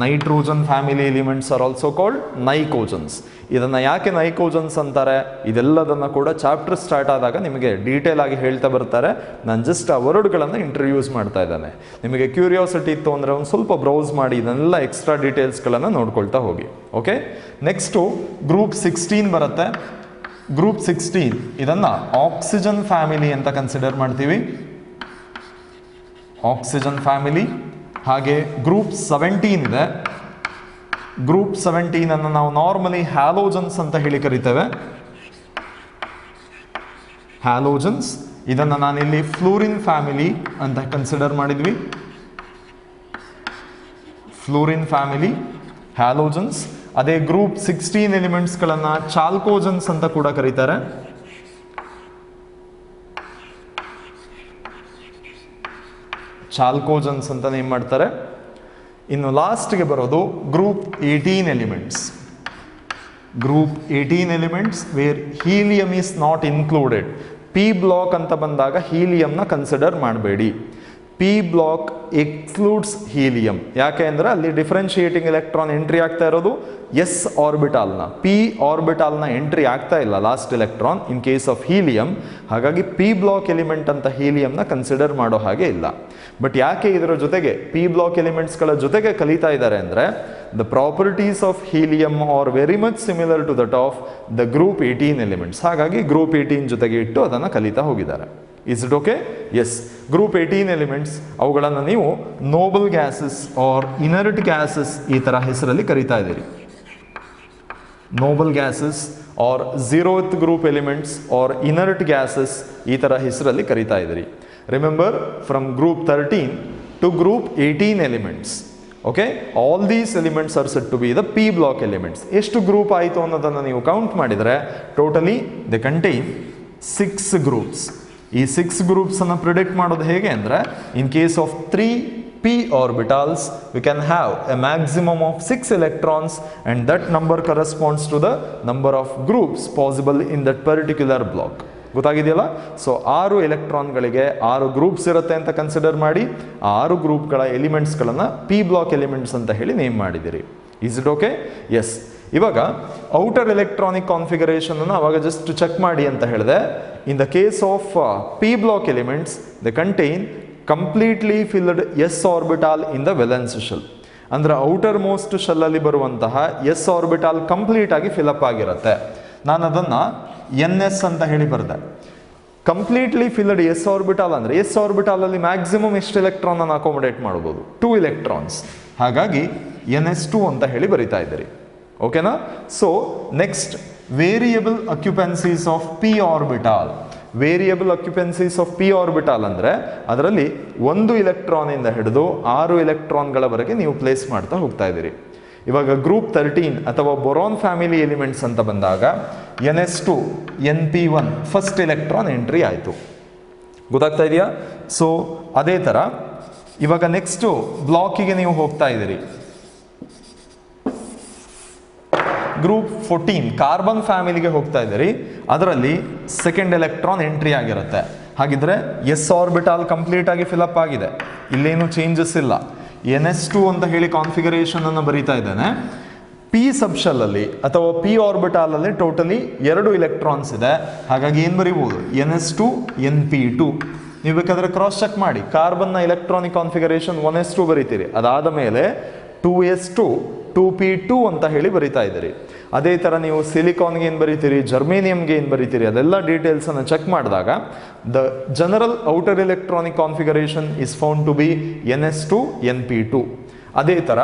Nitrogen family elements are also called pnicogens. ಇದನ್ನು ಯಾಕೆ ನೈಕೋಜನ್ಸ್ ಅಂತಾರೆ, ಇದೆಲ್ಲದನ್ನು ಕೂಡ ಚಾಪ್ಟರ್ ಸ್ಟಾರ್ಟ್ ಆದಾಗ ನಿಮಗೆ ಡೀಟೇಲ್ ಆಗಿ ಹೇಳ್ತಾ ಬರ್ತಾರೆ. ನಾನು ಜಸ್ಟ್ ಆ ವರ್ಡ್ಗಳನ್ನು ಇಂಟ್ರೊಡ್ಯೂಸ್ ಮಾಡ್ತಾ ಇದ್ದಾನೆ. ನಿಮಗೆ ಕ್ಯೂರಿಯಾಸಿಟಿ ಇತ್ತು ಅಂದರೆ ಒಂದು ಸ್ವಲ್ಪ ಬ್ರೌಸ್ ಮಾಡಿ ಇದನ್ನೆಲ್ಲ ಎಕ್ಸ್ಟ್ರಾ ಡೀಟೇಲ್ಸ್ಗಳನ್ನು ನೋಡ್ಕೊಳ್ತಾ ಹೋಗಿ. ಓಕೆ, ನೆಕ್ಸ್ಟು ಗ್ರೂಪ್ 16 ಬರುತ್ತೆ. ಗ್ರೂಪ್ 16 ಇದನ್ನು ಆಕ್ಸಿಜನ್ ಫ್ಯಾಮಿಲಿ ಅಂತ ಕನ್ಸಿಡರ್ ಮಾಡ್ತೀವಿ. Oxygen family. ಹಾಗೆ ಗ್ರೂಪ್ 17 ಇದೆ. ಗ್ರೂಪ್ 17 ಅನ್ನು ನಾವು ನಾರ್ಮಲಿ ಹ್ಯಾಲೋಜನ್ಸ್ ಅಂತ ಹೇಳಿ ಕರಿತೇವೆ. ಹ್ಯಾಲೋಜನ್ಸ್. ಇದನ್ನು ನಾನಿಲ್ಲಿ ಫ್ಲೂರಿನ್ ಫ್ಯಾಮಿಲಿ ಅಂತ ಕನ್ಸಿಡರ್ ಮಾಡಿದ್ವಿ. Fluorine family, halogens. ಅದೇ ಗ್ರೂಪ್ 16 ಎಲಿಮೆಂಟ್ಸ್ಗಳನ್ನು ಚಾಲ್ಕೋಜನ್ಸ್ ಅಂತ ಕೂಡ ಕರೀತಾರೆ. ಚಾಲ್ಕೋಜನ್ಸ್ ಅಂತ ನೇಮ್ ಮಾಡ್ತಾರೆ. ಇನ್ನು ಲಾಸ್ಟ್ಗೆ ಬರೋದು group 18 elements. Group 18 elements where helium is not included. P block ಅಂತ ಬಂದಾಗ ಹೀಲಿಯಂನ ಕನ್ಸಿಡರ್ ಮಾಡಬೇಡಿ. P block excludes helium. ಯಾಕೆ ಅಂದರೆ ಅಲ್ಲಿ ಡಿಫ್ರೆನ್ಶಿಯೇಟಿಂಗ್ ಎಲೆಕ್ಟ್ರಾನ್ ಎಂಟ್ರಿ ಆಗ್ತಾ ಇರೋದು ಎಸ್ ಆರ್ಬಿಟಾಲ್ನ. ಪಿ ಆರ್ಬಿಟಾಲ್ನ ಎಂಟ್ರಿ ಆಗ್ತಾ ಇಲ್ಲ last electron in case of helium. ಹಾಗಾಗಿ ಪಿ ಬ್ಲಾಕ್ ಎಲಿಮೆಂಟ್ ಅಂತ ಹೀಲಿಯಂನ ಕನ್ಸಿಡರ್ ಮಾಡೋ ಹಾಗೆ ಇಲ್ಲ. ಬಟ್ ಯಾಕೆ ಇದರ ಜೊತೆಗೆ ಪಿ ಬ್ಲಾಕ್ ಎಲಿಮೆಂಟ್ಸ್ಗಳ ಜೊತೆಗೆ ಕಲಿತಾ ಇದ್ದಾರೆ ಅಂದರೆ the properties of helium are very much similar to that of the group 18 elements. ಹಾಗಾಗಿ ಗ್ರೂಪ್ 18 ಜೊತೆಗೆ ಇಟ್ಟು ಅದನ್ನು ಕಲಿತಾ ಹೋಗಿದ್ದಾರೆ. Is it okay? Yes. Group 18 elements ಅವುಗಳನ್ನು ನೀವು noble gases or inert gases ಈ ಥರ ಹೆಸರಲ್ಲಿ ಕರಿತಾ ಇದ್ದೀರಿ. Noble gases are 0th group elements are inert gases ಈ ಥರ ಹೆಸರಲ್ಲಿ ಕರಿತಾ ಇದ್ದೀರಿ. Remember, from group 13 to group 18 elements. Okay, all these elements are set to be the P block elements. ಎಷ್ಟು ಗ್ರೂಪ್ ಆಯಿತು ಅನ್ನೋದನ್ನು ನೀವು ಕೌಂಟ್ ಮಾಡಿದರೆ ಟೋಟಲಿ ದೆ ಕಂಟೈನ್ 6 ಗ್ರೂಪ್ಸ್. ಈ 6 ಗ್ರೂಪ್ಸ್ ಅನ್ನು ಪ್ರಿಡಿಕ್ಟ್ ಮಾಡೋದು ಹೇಗೆ ಅಂದರೆ ಇನ್ case of 3 p orbitals we can have a maximum of 6 electrons and that number corresponds to the number of groups possible in that particular block. ಗೊತ್ತಾಗಿದೆಯಲ್ಲ? So 6 ಎಲೆಕ್ಟ್ರಾನ್ಗಳಿಗೆ 6 groups ಇರುತ್ತೆ ಅಂತ consider ಮಾಡಿ ಆ 6 ಗ್ರೂಪ್ಗಳ ಎಲಿಮೆಂಟ್ಸ್ಗಳನ್ನು ಪಿ ಬ್ಲಾಕ್ ಎಲಿಮೆಂಟ್ಸ್ ಅಂತ ಹೇಳಿ ನೇಮ್ ಮಾಡಿದಿರಿ. Is it okay? ಎಸ್. ಇವಾಗ ಔಟರ್ ಎಲೆಕ್ಟ್ರಾನಿಕ್ ಕಾನ್ಫಿಗರೇಷನ್ ಅನ್ನು ಅವಾಗ ಜಸ್ಟ್ ಚೆಕ್ ಮಾಡಿ ಅಂತ ಹೇಳಿದೆ. In the case of P block elements they contain completely filled S orbital in the valence shell. ಅಂದರೆ ಔಟರ್ ಮೋಸ್ಟ್ ಶೆಲ್ಲಲ್ಲಿ ಬರುವಂತಹ ಎಸ್ ಆರ್ಬಿಟಾಲ್ ಕಂಪ್ಲೀಟ್ ಆಗಿ ಫಿಲಪ್ ಆಗಿರುತ್ತೆ. ನಾನು ಅದನ್ನು NS ಅಂತ ಹೇಳಿ ಬರೆದೆ. ಕಂಪ್ಲೀಟ್ಲಿ ಫಿಲ್ಡ್ ಎಸ್ ಆರ್ಬಿಟಾಲ್ ಅಂದರೆ ಎಸ್ ಆರ್ಬಿಟಾಲಲ್ಲಿ ಮ್ಯಾಕ್ಸಿಮಮ್ ಎಷ್ಟು ಎಲೆಕ್ಟ್ರಾನ್ ಅನ್ನು ಅಕಾಮಡೇಟ್ ಮಾಡ್ಬೋದು? 2 ಎಲೆಕ್ಟ್ರಾನ್ಸ್. ಹಾಗಾಗಿ NS2 ಅಂತ ಹೇಳಿ ಬರಿತಾ ಇದ್ದೀರಿ. ಓಕೆನಾ? So next variable occupancies of P orbital. Variable occupancies of P orbital ಅಂದರೆ ಅದರಲ್ಲಿ 1 ಎಲೆಕ್ಟ್ರಾನಿಂದ ಹಿಡಿದು 6 ಎಲೆಕ್ಟ್ರಾನ್ಗಳವರೆಗೆ ನೀವು ಪ್ಲೇಸ್ ಮಾಡ್ತಾ ಹೋಗ್ತಾ ಇದ್ದೀರಿ. ಇವಾಗ ಗ್ರೂಪ್ 13 ಅಥವಾ ಬೊರಾನ್ ಫ್ಯಾಮಿಲಿ ಎಲಿಮೆಂಟ್ಸ್ ಅಂತ ಬಂದಾಗ NS2 NP1 first electron entry ಆಯಿತು. ಗೊತ್ತಾಗ್ತಾ ಇದೆಯಾ? ಸೊ ಅದೇ ಥರ ಇವಾಗ ನೆಕ್ಸ್ಟು ಬ್ಲಾಕಿಗೆ ನೀವು ಹೋಗ್ತಾ ಇದ್ದೀರಿ. ಗ್ರೂಪ್ 14 ಕಾರ್ಬನ್ ಫ್ಯಾಮಿಲಿಗೆ ಹೋಗ್ತಾ ಇದ್ದೀರಿ. ಅದರಲ್ಲಿ ಸೆಕೆಂಡ್ ಎಲೆಕ್ಟ್ರಾನ್ ಎಂಟ್ರಿ ಆಗಿರುತ್ತೆ. ಹಾಗಿದ್ರೆ ಎಸ್ ಆರ್ಬಿಟಾಲ್ ಕಂಪ್ಲೀಟ್ ಆಗಿ ಫಿಲಪ್ ಆಗಿದೆ, ಇಲ್ಲೇನು ಚೇಂಜಸ್ ಇಲ್ಲ. NS2 ಅಂತ ಹೇಳಿ ಕಾನ್ಫಿಗರೇಷನ್ ಅನ್ನು ಬರೀತಾ ಇದ್ದೇನೆ. ಪಿ ಸಬ್ಶೆಲ್ಲಲ್ಲಿ ಅಥವಾ ಪಿ ಆರ್ಬಿಟಾಲಲ್ಲಿ ಟೋಟಲಿ 2 ಎಲೆಕ್ಟ್ರಾನ್ಸ್ ಇದೆ. ಹಾಗಾಗಿ ಏನು ಬರೀಬಹುದು? NS2 NP2. ನೀವು ಬೇಕಾದರೆ ಕ್ರಾಸ್ ಚೆಕ್ ಮಾಡಿ. ಕಾರ್ಬನ್ನ ಎಲೆಕ್ಟ್ರಾನಿಕ್ ಕಾನ್ಫಿಗರೇಷನ್ 1s2 ಬರೀತೀರಿ. ಅದಾದ ಮೇಲೆ 2s2 2p2 ಅಂತ ಹೇಳಿ ಬರಿತಾ ಇದ್ದೀರಿ. ಅದೇ ಥರ ನೀವು ಸಿಲಿಕಾನ್ಗೆ ಏನು ಬರೀತೀರಿ, ಜರ್ಮೇನಿಯಂಗೆ ಏನು ಬರೀತೀರಿ, ಅದೆಲ್ಲ ಡೀಟೇಲ್ಸನ್ನು ಚೆಕ್ ಮಾಡಿದಾಗ the general outer electronic configuration is found to be NS2 NP2. ಅದೇ ಥರ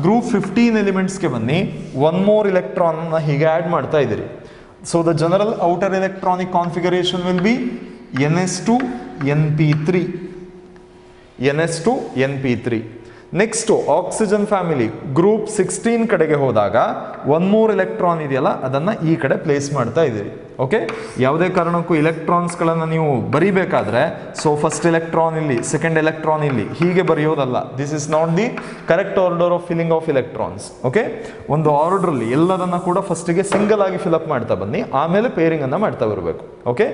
ಗ್ರೂಪ್ 15 ಎಲಿಮೆಂಟ್ಸ್ಗೆ ಬನ್ನಿ. 1 more ಎಲೆಕ್ಟ್ರಾನ್ನ ಹೀಗೆ ಆ್ಯಡ್ ಮಾಡ್ತಾ ಇದ್ದೀರಿ. So the general outer electronic configuration will be ns2 np3, ns2 np3. Next oxygen family group 16 ಕಡೆಗೆ ಹೋದಾಗ ಒನ್ ಮೋರ್ ಎಲೆಕ್ಟ್ರಾನ್ ಇದೆಯಲ್ಲ ಅದನ್ನ ಈ ಕಡೆ ಪ್ಲೇಸ್ ಮಾಡ್ತಾ ಇದ್ದೀರಿ. ಓಕೆ, ಯಾವುದೇ ಕಾರಣಕ್ಕೂ ಇಲೆಕ್ಟ್ರಾನ್ಸ್ಗಳನ್ನು ನೀವು ಬರಿಬೇಕಾದ್ರೆ ಸೊ ಫಸ್ಟ್ ಎಲೆಕ್ಟ್ರಾನ್ ಇಲ್ಲಿ, ಸೆಕೆಂಡ್ ಎಲೆಕ್ಟ್ರಾನ್ ಇಲ್ಲಿ ಹೀಗೆ ಬರೆಯೋದಲ್ಲ. This is not the correct order of filling of electrons. Okay, ಒಂದು ಆರ್ಡರ್ಲಿ ಎಲ್ಲದನ್ನ ಕೂಡ ಫಸ್ಟಿಗೆ ಸಿಂಗಲ್ ಆಗಿ ಫಿಲ್ಅಪ್ ಮಾಡ್ತಾ ಬನ್ನಿ, ಆಮೇಲೆ ಪೇರಿಂಗ್ ಅನ್ನ ಮಾಡ್ತಾ ಬರಬೇಕು. ಓಕೆ,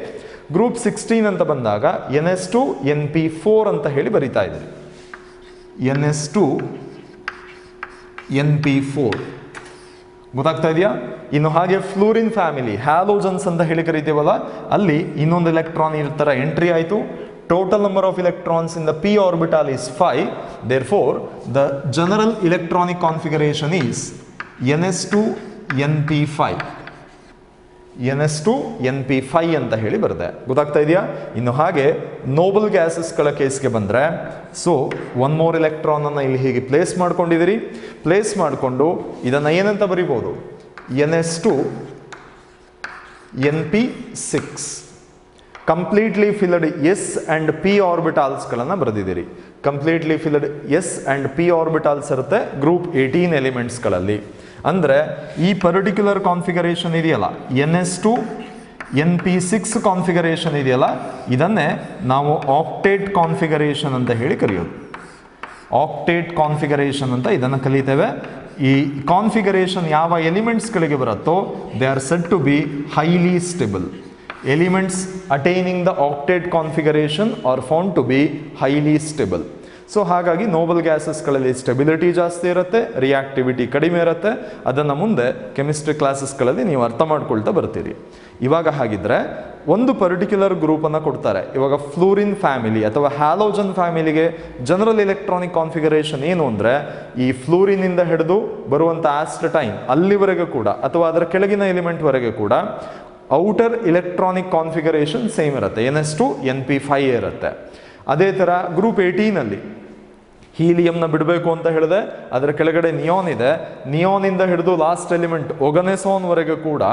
ಗ್ರೂಪ್ 16 ಅಂತ ಬಂದಾಗ ns2 np4 ಅಂತ ಹೇಳಿ ಬರಿತಾ ಇದ್ರಿ. ns2 np4 ಗೊತ್ತಾಗ್ತಾ ಇದೆಯಾ? ಇನ್ನು ಹಾಗೆ ಫ್ಲೂರಿನ್ ಫ್ಯಾಮಿಲಿ ಹ್ಯಾಲೋಜನ್ಸ್ ಅಂತ ಹೇಳಿ ಕರಿತೀವಲ್ಲ, ಅಲ್ಲಿ ಇನ್ನೊಂದು ಎಲೆಕ್ಟ್ರಾನ್ ಈ ತರ ಎಂಟ್ರಿ ಆಯಿತು. Total number of electrons in the p orbital is 5. therefore the general electronic configuration is ns2 np5, ns2 np5 ಅಂತ ಹೇಳಿ ಬರುತ್ತೆ. ಗೊತ್ತಾಗ್ತಾ ಇದೆಯಾ? ಇನ್ನು ಹಾಗೆ ನೋಬಲ್ ಗ್ಯಾಸಸ್ಗಳ ಕೇಸ್ಗೆ ಬಂದರೆ ಸೊ ಒನ್ ಮೋರ್ ಎಲೆಕ್ಟ್ರಾನ್ ಅನ್ನು ಇಲ್ಲಿ ಹೀಗೆ ಪ್ಲೇಸ್ ಮಾಡ್ಕೊಂಡಿದ್ದೀರಿ. ಪ್ಲೇಸ್ ಮಾಡಿಕೊಂಡು ಇದನ್ನು ಏನಂತ ಬರಿಬೋದು? ns2 np6 completely filled S and P ಆರ್ಬಿಟಾಲ್ಸ್ಗಳನ್ನು ಬರೆದಿದ್ದೀರಿ. Completely filled S and P orbitals ಇರುತ್ತೆ ಗ್ರೂಪ್ 18 ಎಲಿಮೆಂಟ್ಸ್ಗಳಲ್ಲಿ. ಅಂದರೆ ಈ ಪರ್ಟಿಕ್ಯುಲರ್ ಕಾನ್ಫಿಗರೇಷನ್ ಇದೆಯಲ್ಲ ns2 np6 ಕಾನ್ಫಿಗರೇಷನ್ ಇದೆಯಲ್ಲ, ಇದನ್ನೇ ನಾವು ಆಕ್ಟೇಟ್ ಕಾನ್ಫಿಗರೇಷನ್ ಅಂತ ಹೇಳಿ ಕರೆಯೋದು. ಆಕ್ಟೇಟ್ ಕಾನ್ಫಿಗರೇಷನ್ ಅಂತ ಇದನ್ನು ಕಲಿತೇವೆ. ಈ ಕಾನ್ಫಿಗರೇಷನ್ ಯಾವ ಎಲಿಮೆಂಟ್ಸ್ಗಳಿಗೆ ಬರುತ್ತೋ they are said to be highly stable. Elements attaining the octet configuration are found to be highly stable. So ಹಾಗಾಗಿ ನೋಬಲ್ ಗ್ಯಾಸಸ್ಗಳಲ್ಲಿ ಸ್ಟೆಬಿಲಿಟಿ ಜಾಸ್ತಿ ಇರುತ್ತೆ, ರಿಯಾಕ್ಟಿವಿಟಿ ಕಡಿಮೆ ಇರುತ್ತೆ. ಅದನ್ನು ಮುಂದೆ ಕೆಮಿಸ್ಟ್ರಿ ಕ್ಲಾಸಸ್ಗಳಲ್ಲಿ ನೀವು ಅರ್ಥ ಮಾಡ್ಕೊಳ್ತಾ ಬರ್ತೀರಿ. ಇವಾಗ ಹಾಗಿದ್ರೆ ಒಂದು ಪರ್ಟಿಕ್ಯುಲರ್ ಗ್ರೂಪನ್ನು ಕೊಡ್ತಾರೆ. ಇವಾಗ ಫ್ಲೂರಿನ್ ಫ್ಯಾಮಿಲಿ ಅಥವಾ ಹ್ಯಾಲೋಜನ್ ಫ್ಯಾಮಿಲಿಗೆ ಜನರಲ್ ಎಲೆಕ್ಟ್ರಾನಿಕ್ ಕಾನ್ಫಿಗರೇಷನ್ ಏನು ಅಂದರೆ, ಈ ಫ್ಲೂರಿನಿಂದ ಹಿಡಿದು ಬರುವಂಥ ಆಸ್ಟಟೈನ್ ಅಲ್ಲಿವರೆಗೆ ಕೂಡ ಅಥವಾ ಅದರ ಕೆಳಗಿನ ಎಲಿಮೆಂಟ್ವರೆಗೆ ಕೂಡ ಔಟರ್ ಇಲೆಕ್ಟ್ರಾನಿಕ್ ಕಾನ್ಫಿಗರೇಷನ್ ಸೇಮ್ ಇರುತ್ತೆ, ns2 np5 ಇರುತ್ತೆ. ಅದೇ ಥರ ಗ್ರೂಪ್ 18ನಲ್ಲಿ ಹೀಲಿಯಂನ ಬಿಡಬೇಕು ಅಂತ ಹೇಳಿದೆ, ಅದರ ಕೆಳಗಡೆ ನಿಯಾನ್ ಇದೆ. ನಿಯಾನಿಂದ ಹಿಡಿದು ಲಾಸ್ಟ್ ಎಲಿಮೆಂಟ್ ಒಗನೆಸೋನ್ವರೆಗೆ ಕೂಡ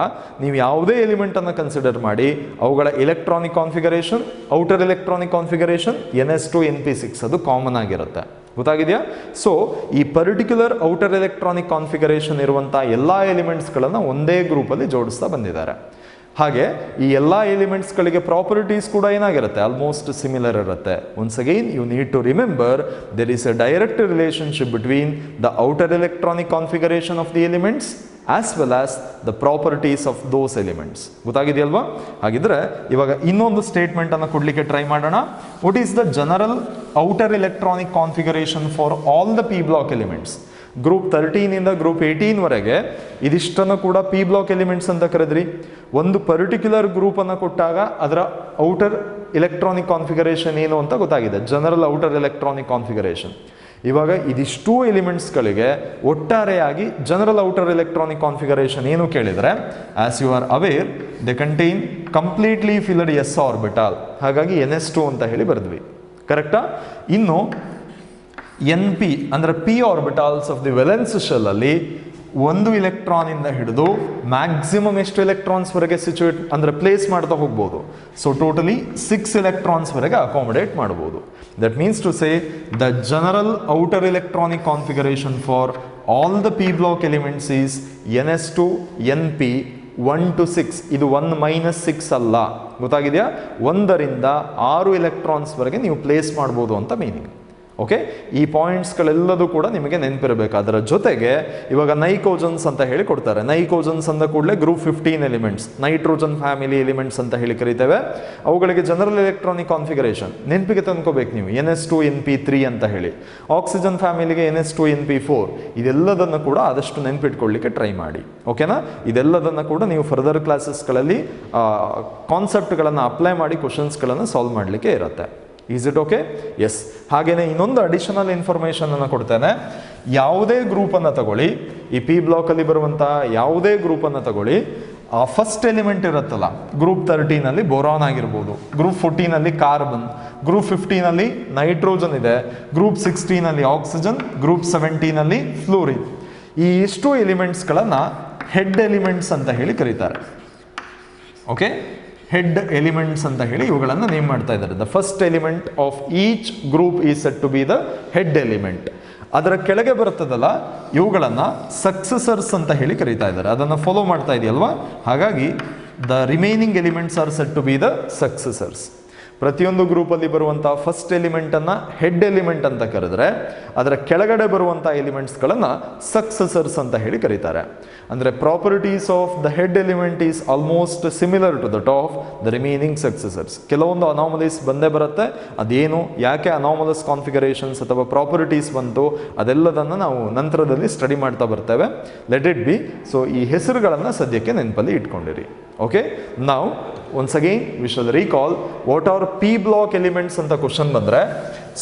ನೀವು ಯಾವುದೇ ಎಲಿಮೆಂಟನ್ನು ಕನ್ಸಿಡರ್ ಮಾಡಿ ಅವುಗಳ electronic configuration, outer electronic configuration ns2 np6 ಅದು ಕಾಮನ್ ಆಗಿರುತ್ತೆ. ಗೊತ್ತಾಗಿದೆಯಾ? ಸೊ ಈ ಪರ್ಟಿಕ್ಯುಲರ್ ಔಟರ್ ಎಲೆಕ್ಟ್ರಾನಿಕ್ ಕಾನ್ಫಿಗರೇಷನ್ ಇರುವಂಥ ಎಲ್ಲ ಎಲಿಮೆಂಟ್ಸ್ಗಳನ್ನು ಒಂದೇ ಗ್ರೂಪಲ್ಲಿ ಜೋಡಿಸ್ತಾ ಬಂದಿದ್ದಾರೆ. ಹಾಗೆ ಈ ಎಲ್ಲ ಎಲಿಮೆಂಟ್ಸ್ಗಳಿಗೆ ಪ್ರಾಪರ್ಟೀಸ್ ಕೂಡ ಏನಾಗಿರುತ್ತೆ? ಆಲ್ಮೋಸ್ಟ್ ಸಿಮಿಲರ್ ಇರುತ್ತೆ. Once again you need to remember there is a direct relationship between the outer electronic configuration of the elements as well as the properties of those elements. ಗೊತ್ತಾಗಿದೆಯಲ್ವಾ? ಹಾಗಿದ್ರೆ ಇವಾಗ ಇನ್ನೊಂದು ಸ್ಟೇಟ್ಮೆಂಟ್ ಅನ್ನು ಕೊಡ್ಲಿಕ್ಕೆ try ಮಾಡೋಣ. What is the general outer electronic configuration for all the P block elements? Group 13 ಇಂದ group 18ವರೆಗೆ ಇದಿಷ್ಟನ್ನು ಕೂಡ ಪಿ ಬ್ಲಾಕ್ ಎಲಿಮೆಂಟ್ಸ್ ಅಂತ ಕರೆದ್ರಿ. ಒಂದು ಪರ್ಟಿಕ್ಯುಲರ್ ಗ್ರೂಪನ್ನು ಕೊಟ್ಟಾಗ ಅದರ ಔಟರ್ ಎಲೆಕ್ಟ್ರಾನಿಕ್ ಕಾನ್ಫಿಗರೇಷನ್ ಏನು ಅಂತ ಗೊತ್ತಾಗಿದೆ, ಜನರಲ್ ಔಟರ್ ಎಲೆಕ್ಟ್ರಾನಿಕ್ ಕಾನ್ಫಿಗರೇಷನ್. ಇವಾಗ ಇದಿಷ್ಟು ಎಲಿಮೆಂಟ್ಸ್ಗಳಿಗೆ ಒಟ್ಟಾರೆಯಾಗಿ ಜನರಲ್ ಔಟರ್ ಎಲೆಕ್ಟ್ರಾನಿಕ್ ಕಾನ್ಫಿಗರೇಷನ್ ಏನು ಕೇಳಿದರೆ, as you are aware they contain completely filled S orbital. ಹಾಗಾಗಿ ns2 ಅಂತ ಹೇಳಿ ಬರೆದ್ವಿ. ಕರೆಕ್ಟಾ? ಇನ್ನು np ಅಂದರೆ P orbitals of the valence shell ಅಲ್ಲಿ ಒಂದು ಇಲೆಕ್ಟ್ರಾನ್ ಇಂದ ಹಿಡಿದು ಮ್ಯಾಕ್ಸಿಮಮ್ ಎಷ್ಟು ಎಲೆಕ್ಟ್ರಾನ್ಸ್ ವರೆಗೆ ಸಿಚುವೇಟ್ ಅಂದರೆ ಪ್ಲೇಸ್ ಮಾಡ್ತಾ ಹೋಗ್ಬೋದು. ಸೊ ಟೋಟಲಿ 6 ಎಲೆಕ್ಟ್ರಾನ್ಸ್ ವರೆಗೆ ಅಕಾಮಡೇಟ್ ಮಾಡ್ಬೋದು. That means to say the general outer electronic configuration for all the P block elements is ns2 np 1 to 6. ಇದು 1 - 6 ಅಲ್ಲ. ಗೊತ್ತಾಗಿದೆಯಾ? 1ರಿಂದ 6 ಎಲೆಕ್ಟ್ರಾನ್ಸ್ ವರೆಗೆ ನೀವು ಪ್ಲೇಸ್ ಮಾಡ್ಬೋದು ಅಂತ ಮೀನಿಂಗ್. ಓಕೆ, ಈ ಪಾಯಿಂಟ್ಸ್ಗಳೆಲ್ಲದೂ ಕೂಡ ನಿಮಗೆ ನೆನಪಿರಬೇಕು. ಅದರ ಜೊತೆಗೆ ಇವಾಗ ನೈಕೋಜನ್ಸ್ ಅಂತ ಹೇಳಿ ಕೊಡ್ತಾರೆ. ನೈಕೋಜನ್ಸ್ ಅಂದ ಕೂಡಲೇ group 15 elements, nitrogen family elements ಅಂತ ಹೇಳಿ ಕರಿತೇವೆ. ಅವುಗಳಿಗೆ ಜನರಲ್ ಎಲೆಕ್ಟ್ರಾನಿಕ್ ಕಾನ್ಫಿಗರೇಷನ್ ನೆನಪಿಗೆ ತಂದ್ಕೋಬೇಕು ನೀವು, ns2 np3 ಅಂತ ಹೇಳಿ. ಆಕ್ಸಿಜನ್ ಫ್ಯಾಮಿಲಿಗೆ ns2 np4. ಇದೆಲ್ಲದನ್ನು ಕೂಡ ಆದಷ್ಟು ನೆನಪಿಟ್ಕೊಳ್ಳಿಕ್ಕೆ ಟ್ರೈ ಮಾಡಿ. ಓಕೆನಾ? ಇದೆಲ್ಲದನ್ನು ಕೂಡ ನೀವು ಫರ್ದರ್ ಕ್ಲಾಸಸ್ಗಳಲ್ಲಿ ಕಾನ್ಸೆಪ್ಟ್ಗಳನ್ನು ಅಪ್ಲೈ ಮಾಡಿ ಕ್ವಶನ್ಸ್ಗಳನ್ನು ಸಾಲ್ವ್ ಮಾಡಲಿಕ್ಕೆ ಇರುತ್ತೆ. Is it okay? ಎಸ್. ಹಾಗೇನೆ ಇನ್ನೊಂದು ಅಡಿಷನಲ್ ಇನ್ಫಾರ್ಮೇಷನ್ ಅನ್ನು ಕೊಡ್ತೇನೆ. ಯಾವುದೇ ಗ್ರೂಪನ್ನು ತಗೊಳ್ಳಿ, ಈ ಪಿ ಬ್ಲಾಕಲ್ಲಿ ಬರುವಂಥ ಯಾವುದೇ ಗ್ರೂಪನ್ನು ತಗೊಳ್ಳಿ, ಆ ಫಸ್ಟ್ ಎಲಿಮೆಂಟ್ ಇರುತ್ತಲ್ಲ, ಗ್ರೂಪ್ 13ನಲ್ಲಿ ಬೋರಾನ್ ಆಗಿರ್ಬೋದು, ಗ್ರೂಪ್ 14ನಲ್ಲಿ ಕಾರ್ಬನ್, ಗ್ರೂಪ್ 15ನಲ್ಲಿ ನೈಟ್ರೋಜನ್ ಇದೆ, ಗ್ರೂಪ್ 16ನಲ್ಲಿ ಆಕ್ಸಿಜನ್, ಗ್ರೂಪ್ 17ನಲ್ಲಿ ಫ್ಲೂರಿನ್. ಈ ಇಷ್ಟು ಎಲಿಮೆಂಟ್ಸ್ಗಳನ್ನು ಹೆಡ್ ಎಲಿಮೆಂಟ್ಸ್ ಅಂತ ಹೇಳಿ ಕರೀತಾರೆ. ಓಕೆ, ಹೆಡ್ ಎಲಿಮೆಂಟ್ಸ್ ಅಂತ ಹೇಳಿ ಇವುಗಳನ್ನು ನೇಮ್ ಮಾಡ್ತಾ ಇದ್ದಾರೆ. The first element of each group is set to be the head element. ಅದರ ಕೆಳಗೆ ಬರುತ್ತದಲ್ಲ ಇವುಗಳನ್ನು ಸಕ್ಸೆಸರ್ಸ್ ಅಂತ ಹೇಳಿ ಕರೀತಾ ಇದ್ದಾರೆ. ಅದನ್ನು ಫಾಲೋ ಮಾಡ್ತಾ ಇದೆಯಲ್ವಾ, ಹಾಗಾಗಿ the remaining elements are set to be the successors. ಪ್ರತಿಯೊಂದು ಗ್ರೂಪಲ್ಲಿ ಬರುವಂಥ ಫಸ್ಟ್ ಎಲಿಮೆಂಟನ್ನು ಹೆಡ್ ಎಲಿಮೆಂಟ್ ಅಂತ ಕರೆದ್ರೆ ಅದರ ಕೆಳಗಡೆ ಬರುವಂಥ ಎಲಿಮೆಂಟ್ಸ್ಗಳನ್ನು ಸಕ್ಸೆಸರ್ಸ್ ಅಂತ ಹೇಳಿ ಕರೀತಾರೆ. ಅಂದರೆ properties of the head element is almost similar to that of the remaining successors. ಕೆಲವೊಂದು ಅನಾಮಲೀಸ್ ಬಂದೇ ಬರುತ್ತೆ, ಅದೇನು, ಯಾಕೆ ಅನಾಮಲಸ್ ಕಾನ್ಫಿಗರೇಷನ್ಸ್ ಅಥವಾ ಪ್ರಾಪರ್ಟೀಸ್ ಬಂತು, ಅದೆಲ್ಲದನ್ನು ನಾವು ನಂತರದಲ್ಲಿ ಸ್ಟಡಿ ಮಾಡ್ತಾ ಬರ್ತೇವೆ. Let it be. ಸೊ ಈ ಹೆಸರುಗಳನ್ನು ಸದ್ಯಕ್ಕೆ ನೆನಪಲ್ಲಿ ಇಟ್ಕೊಂಡಿರಿ. ಓಕೆ, ನಾವು once again we shall recall what are P block elements ಅಂತ ಕ್ವಶನ್ ಬಂದರೆ,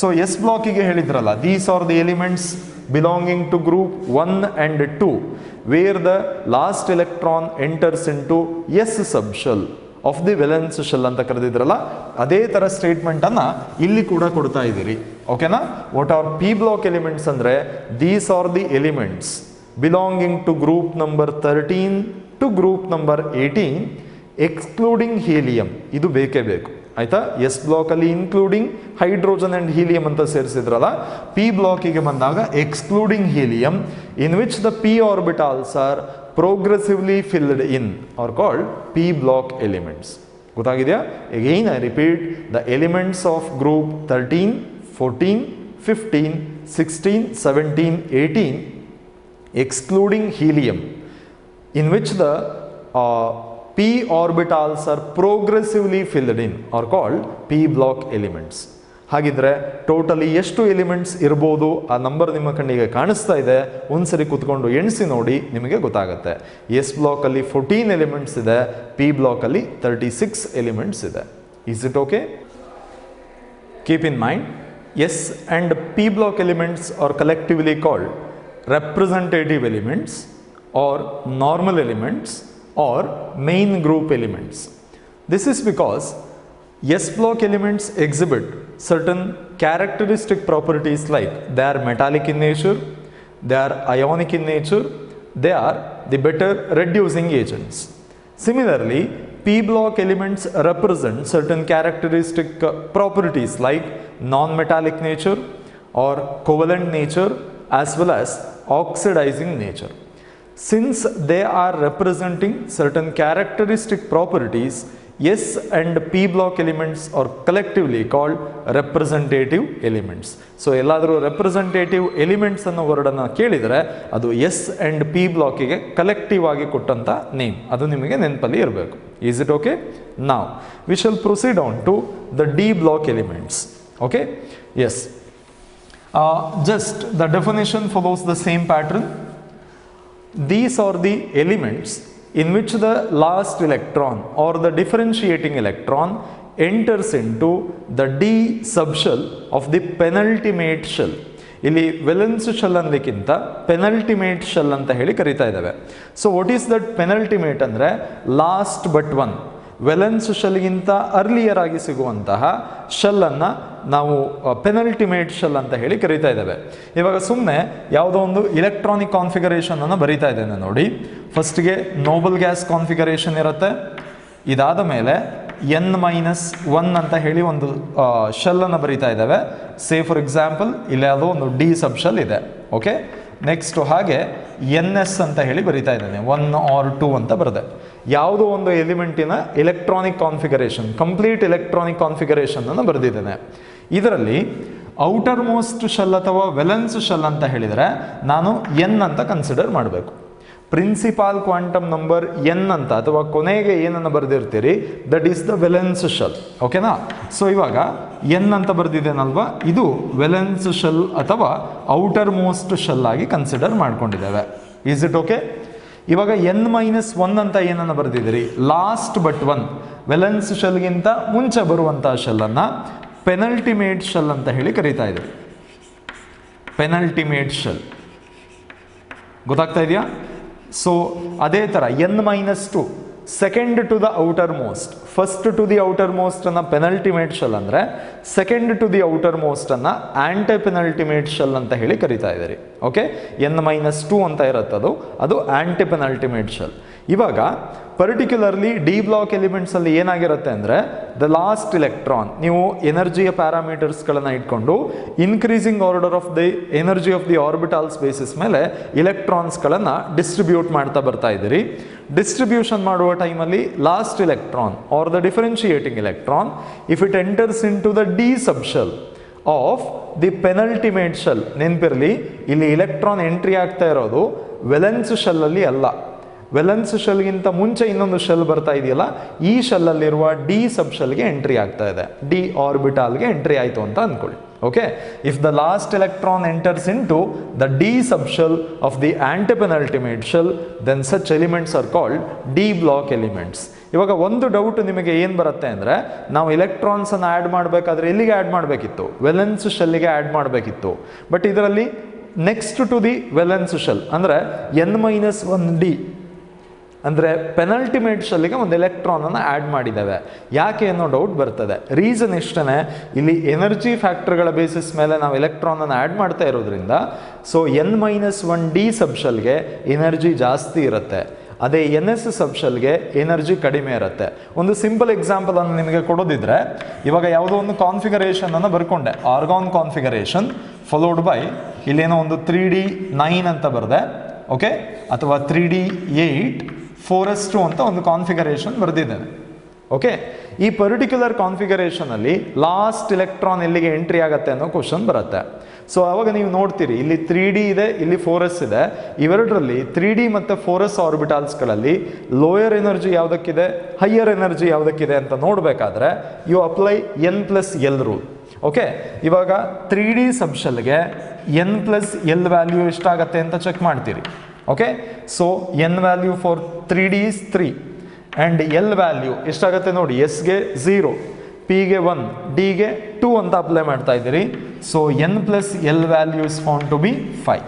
ಸೊ ಎಸ್ ಬ್ಲಾಕಿಗೆ ಹೇಳಿದ್ರಲ್ಲ, these are the elements belonging to group 1 and 2 where the last electron enters into S sub shell of the valence shell ಅಂತ ಕರೆದಿದ್ರಲ್ಲ, ಅದೇ ಥರ ಸ್ಟೇಟ್ಮೆಂಟನ್ನು ಇಲ್ಲಿ ಕೂಡ ಕೊಡ್ತಾ ಇದ್ದೀರಿ. ಓಕೆನಾ? What are P block elements ಅಂದರೆ these are the elements belonging to group number 13 to group number 18 excluding helium. ಇದು ಬೇಕೇ ಬೇಕು, ಆಯಿತಾ? ಎಸ್ ಬ್ಲಾಕಲ್ಲಿ ಇನ್ಕ್ಲೂಡಿಂಗ್ ಹೈಡ್ರೋಜನ್ ಆ್ಯಂಡ್ ಹೀಲಿಯಂ ಅಂತ ಸೇರಿಸಿದ್ರಲ್ಲ, ಪಿ ಬ್ಲಾಕಿಗೆ ಬಂದಾಗ excluding helium in which the P orbitals are progressively filled in are called P block elements. ಗೊತ್ತಾಗಿದೆಯಾ? Again I repeat, the elements of group 13, 14, 15, 16, 17, 18 excluding helium in which the p orbitals are progressively filled in are called p block elements. ಹಾಗಿದ್ರೆ totally ಎಷ್ಟು elements ಇರ್ಬೋದು ಆ number ನಿಮ್ಮ ಕಣ್ಣಿಗೆ ಕಾಣಿಸ್ತಾ ಇದೆ, ಒಂದ್ಸರಿ ಕೂತ್ಕೊಂಡು ಎಣಿಸಿ ನೋಡಿ, ನಿಮಗೆ ಗೊತ್ತಾಗುತ್ತೆ. ಎಸ್ ಬ್ಲಾಕಲ್ಲಿ 14 ಎಲಿಮೆಂಟ್ಸ್ ಇದೆ, ಪಿ ಬ್ಲಾಕಲ್ಲಿ 36 ಎಲಿಮೆಂಟ್ಸ್ ಇದೆ. Is it okay? Keep in mind, S and P block elements are collectively called representative elements or normal elements or main group elements. This is because S block elements exhibit certain characteristic properties like they are metallic in nature, they are ionic in nature, they are the better reducing agents. Similarly, P block elements represent certain characteristic properties like non-metallic nature or covalent nature as well as oxidizing nature. Since they are representing certain characteristic properties, S and P block elements are collectively called representative elements. So ಎಲ್ಲಾದರೂ representative elements ಅನ್ನೋ ವರ್ಡನ್ನು ಕೇಳಿದರೆ ಅದು S and P ಬ್ಲಾಕಿಗೆ collective ಆಗಿ ಕೊಟ್ಟಂಥ name, ಅದು ನಿಮಗೆ ನೆನಪಲ್ಲಿ ಇರಬೇಕು. Is it okay? Now we shall proceed on to the D block elements. Okay? Yes. Just the definition follows the same pattern. These are the elements in which the last electron or the differentiating electron enters into the D subshell of the penultimate shell. ಇಲ್ಲಿ valence shell ಅನ್ನಲಿಕ್ಕಿಂತ penultimate shell ಅಂತ ಹೇಳಿ ಕರೀತಾ ಇದ್ದಾವೆ. So what is that penultimate ಅಂದರೆ last but one. Valence ಶೆಲ್ಗಿಂತ earlier ಆಗಿ ಸಿಗುವಂತಹ ಶೆಲ್ಲನ್ನು ನಾವು ಪೆನಲ್ಟಿಮೇಟ್ ಶೆಲ್ ಅಂತ ಹೇಳಿ ಕರೀತಾ ಇದ್ದೇವೆ. ಇವಾಗ ಸುಮ್ಮನೆ ಯಾವುದೋ ಒಂದು ಇಲೆಕ್ಟ್ರಾನಿಕ್ ಕಾನ್ಫಿಗರೇಷನನ್ನು ಬರೀತಾ ಇದ್ದೇನೆ ನೋಡಿ. ಫಸ್ಟ್ಗೆ ನೋಬಲ್ ಗ್ಯಾಸ್ ಕಾನ್ಫಿಗರೇಷನ್ ಇರುತ್ತೆ, ಇದಾದ ಮೇಲೆ N-1 ಅಂತ ಹೇಳಿ ಒಂದು ಶೆಲ್ಲನ್ನು ಬರೀತಾ ಇದ್ದೇವೆ. ಸೇ ಫಾರ್ ಎಕ್ಸಾಂಪಲ್ ಇಲ್ಲಿ ಯಾವುದೋ ಒಂದು ಡಿ ಸಬ್ ಶೆಲ್ ಇದೆ. ಓಕೆ, ನೆಕ್ಸ್ಟು ಹಾಗೆ NS ಅಂತ ಹೇಳಿ ಬರಿತಾ ಇದ್ದೇನೆ, 1 or 2 ಅಂತ ಬರುತ್ತೆ. ಯಾವುದೋ ಒಂದು ಎಲಿಮೆಂಟಿನ electronic configuration, complete electronic configuration ಅನ್ನು ಬರೆದಿದ್ದೇನೆ. ಇದರಲ್ಲಿ ಔಟರ್ ಮೋಸ್ಟ್ ಶೆಲ್ ಅಥವಾ ವೆಲೆನ್ಸ್ ಶೆಲ್ ಅಂತ ಹೇಳಿದರೆ ನಾನು N ಅಂತ ಕನ್ಸಿಡರ್ ಮಾಡಬೇಕು. ಪ್ರಿನ್ಸಿಪಾಲ್ ಕ್ವಾಂಟಮ್ ನಂಬರ್ N ಅಂತ ಅಥವಾ ಕೊನೆಗೆ ಏನನ್ನು ಬರೆದಿರ್ತೀರಿ that is the valence shell. ಓಕೆನಾ? ಸೊ ಇವಾಗ N ಅಂತ ಬರೆದಿದ್ದೇನಲ್ವಾ, ಇದು ವೆಲೆನ್ಸ್ ಶೆಲ್ ಅಥವಾ ಔಟರ್ ಮೋಸ್ಟ್ ಶೆಲ್ ಆಗಿ ಕನ್ಸಿಡರ್ ಮಾಡ್ಕೊಂಡಿದ್ದೇವೆ. Is it okay? ಇವಾಗ N-1 ಅಂತ ಏನನ್ನು ಬರೆದಿದ್ದೀರಿ, ಲಾಸ್ಟ್ ಬಟ್ ಒನ್, ವೆಲೆನ್ಸ್ ಶೆಲ್ಗಿಂತ ಮುಂಚೆ ಬರುವಂತಹ ಶೆಲ್ಲನ್ನು ಪೆನಲ್ಟಿಮೇಟ್ ಶೆಲ್ ಅಂತ ಹೇಳಿ ಕರೀತಾ ಇದ್ದೀವಿ. ಪೆನಲ್ಟಿಮೇಟ್ ಶೆಲ್ ಗೊತ್ತಾಗ್ತಾ ಇದೆಯಾ? ಸೊ ಅದೇ ಥರ N-2 second to the outermost, first to the outermost ಅನ್ನ ಪೆನಲ್ಟಿಮೇಟ್ ಶೆಲ್ ಅಂದರೆ second to the outermost ಅನ್ನ ಆಂಟಿ ಪೆನಲ್ಟಿಮೇಟ್ ಶೆಲ್ ಅಂತ ಹೇಳಿ ಕರೀತಾ ಇದ್ದೀರಿ. ಓಕೆ, N-2 ಅಂತ ಇರುತ್ತದು, ಅದು ಆಂಟಿ ಪೆನಲ್ಟಿಮೇಟ್ ಶೆಲ್. ಇವಾಗ ಪರ್ಟಿಕ್ಯುಲರ್ಲಿ ಡಿ ಬ್ಲಾಕ್ ಎಲಿಮೆಂಟ್ಸಲ್ಲಿ ಏನಾಗಿರುತ್ತೆ ಅಂದರೆ ದ ಲಾಸ್ಟ್ ಇಲೆಕ್ಟ್ರಾನ್, ನೀವು ಎನರ್ಜಿಯ ಪ್ಯಾರಾಮೀಟರ್ಸ್ಗಳನ್ನು ಇಟ್ಕೊಂಡು increasing order of the energy of the orbitals basis ಮೇಲೆ ಇಲೆಕ್ಟ್ರಾನ್ಸ್ಗಳನ್ನು ಡಿಸ್ಟ್ರಿಬ್ಯೂಟ್ ಮಾಡ್ತಾ ಬರ್ತಾ ಇದ್ದೀರಿ. ಡಿಸ್ಟ್ರಿಬ್ಯೂಷನ್ ಮಾಡುವ ಟೈಮಲ್ಲಿ last electron are the differentiating electron if it enters into the D subshell of the penultimate shell, ನೆನಪಿರಲಿ ಇಲ್ಲಿ ಇಲೆಕ್ಟ್ರಾನ್ ಎಂಟ್ರಿ ಆಗ್ತಾ ಇರೋದು ವೆಲೆನ್ಸ್ ಶೆಲ್ಲಲ್ಲಿ ಅಲ್ಲ, ವೆಲೆನ್ಸ್ ಶೆಲ್ಗಿಂತ ಮುಂಚೆ ಇನ್ನೊಂದು ಶೆಲ್ ಬರ್ತಾ ಇದೆಯಲ್ಲ, ಈ ಶೆಲ್ಲಲ್ಲಿರುವ ಡಿ ಸಬ್ ಶೆಲ್ಗೆ ಎಂಟ್ರಿ ಆಗ್ತಾ ಇದೆ, ಡಿ ಆರ್ಬಿಟಾಲ್ಗೆ ಎಂಟ್ರಿ ಆಯಿತು ಅಂತ ಅಂದ್ಕೊಳ್ಳಿ. Okay, if the last electron enters into the D sub shell of the antepenultimate shell then such elements are called D block elements. ಇವಾಗ ಒಂದು ಡೌಟ್ ನಿಮಗೆ ಏನು ಬರುತ್ತೆ ಅಂದರೆ, ನಾವು ಎಲೆಕ್ಟ್ರಾನ್ಸನ್ನು ಆ್ಯಡ್ ಮಾಡಬೇಕಾದ್ರೆ ಎಲ್ಲಿಗೆ ಆ್ಯಡ್ ಮಾಡಬೇಕಿತ್ತು? ವೆಲೆನ್ಸ್ ಶೆಲ್ಗೆ ಆ್ಯಡ್ ಮಾಡಬೇಕಿತ್ತು. ಬಟ್ ಇದರಲ್ಲಿ next to the valence shell ಅಂದರೆ n-1d ಅಂದರೆ ಪೆನಲ್ಟಿಮೇಟ್ ಶೆಲ್ಗೆ ಒಂದು ಎಲೆಕ್ಟ್ರಾನನ್ನು ಆ್ಯಡ್ ಮಾಡಿದ್ದೇವೆ. ಯಾಕೆ ಅನ್ನೋ ಡೌಟ್ ಬರ್ತದೆ. ರೀಸನ್ ಇಷ್ಟೇ, ಇಲ್ಲಿ ಎನರ್ಜಿ ಫ್ಯಾಕ್ಟರ್ಗಳ ಬೇಸಿಸ್ ಮೇಲೆ ನಾವು ಎಲೆಕ್ಟ್ರಾನನ್ನು ಆ್ಯಡ್ ಮಾಡ್ತಾ ಇರೋದ್ರಿಂದ ಸೊ n-1d ಸಬ್ ಶೆಲ್ಗೆ ಎನರ್ಜಿ ಜಾಸ್ತಿ ಇರುತ್ತೆ, ಅದೇ NS ಸಬ್ ಶೆಲ್ಗೆ ಎನರ್ಜಿ ಕಡಿಮೆ ಇರುತ್ತೆ. ಒಂದು ಸಿಂಪಲ್ ಎಕ್ಸಾಂಪಲ್ ಅನ್ನು ನಿಮಗೆ ಕೊಡೋದಿದ್ರೆ, ಇವಾಗ ಯಾವುದೋ ಒಂದು ಕಾನ್ಫಿಗರೇಷನ್ ಅನ್ನು ಬರ್ಕೊಂಡೆ, ಆರ್ಗಾನ್ ಕಾನ್ಫಿಗರೇಷನ್ ಫಾಲೋಡ್ ಬೈ ಇಲ್ಲೇನೋ ಒಂದು 3D9 ಅಂತ ಬರೆದೆ, ಓಕೆ, ಅಥವಾ 3D8 4s2 ಅಂತ ಒಂದು ಕಾನ್ಫಿಗರೇಷನ್ ಬರೆದಿದ್ದೇನೆ. ಓಕೆ, ಈ ಪರ್ಟಿಕ್ಯುಲರ್ ಕಾನ್ಫಿಗರೇಷನಲ್ಲಿ ಲಾಸ್ಟ್ ಇಲೆಕ್ಟ್ರಾನ್ ಎಲ್ಲಿಗೆ ಎಂಟ್ರಿ ಆಗುತ್ತೆ ಅನ್ನೋ ಕ್ವಶನ್ ಬರುತ್ತೆ. ಸೊ ಆವಾಗ ನೀವು ನೋಡ್ತೀರಿ, ಇಲ್ಲಿ 3D ಇದೆ, ಇಲ್ಲಿ 4s ಇದೆ. ಇವೆರಡರಲ್ಲಿ 3D ಮತ್ತು 4s ಆರ್ಬಿಟಾಲ್ಸ್ಗಳಲ್ಲಿ ಲೋಯರ್ ಎನರ್ಜಿ ಯಾವುದಕ್ಕಿದೆ, ಹೈಯರ್ ಎನರ್ಜಿ ಯಾವುದಕ್ಕಿದೆ ಅಂತ ನೋಡಬೇಕಾದ್ರೆ you apply n+l rule. Okay, ಇವಾಗ 3D ಸಬ್ ಶೆಲ್ಗೆ n+l ವ್ಯಾಲ್ಯೂ ಎಷ್ಟಾಗತ್ತೆ ಅಂತ ಚೆಕ್ ಮಾಡ್ತೀರಿ. Okay, so n value for 3D is 3 and l value ಎಷ್ಟಾಗುತ್ತೆ ನೋಡಿ, ಎಸ್ಗೆ 0, ಪಿಗೆ 1, ಡಿಗೆ 2 ಅಂತ ಅಪ್ಲೈ ಮಾಡ್ತಾ ಇದ್ದೀರಿ. So n+l value is found to be 5.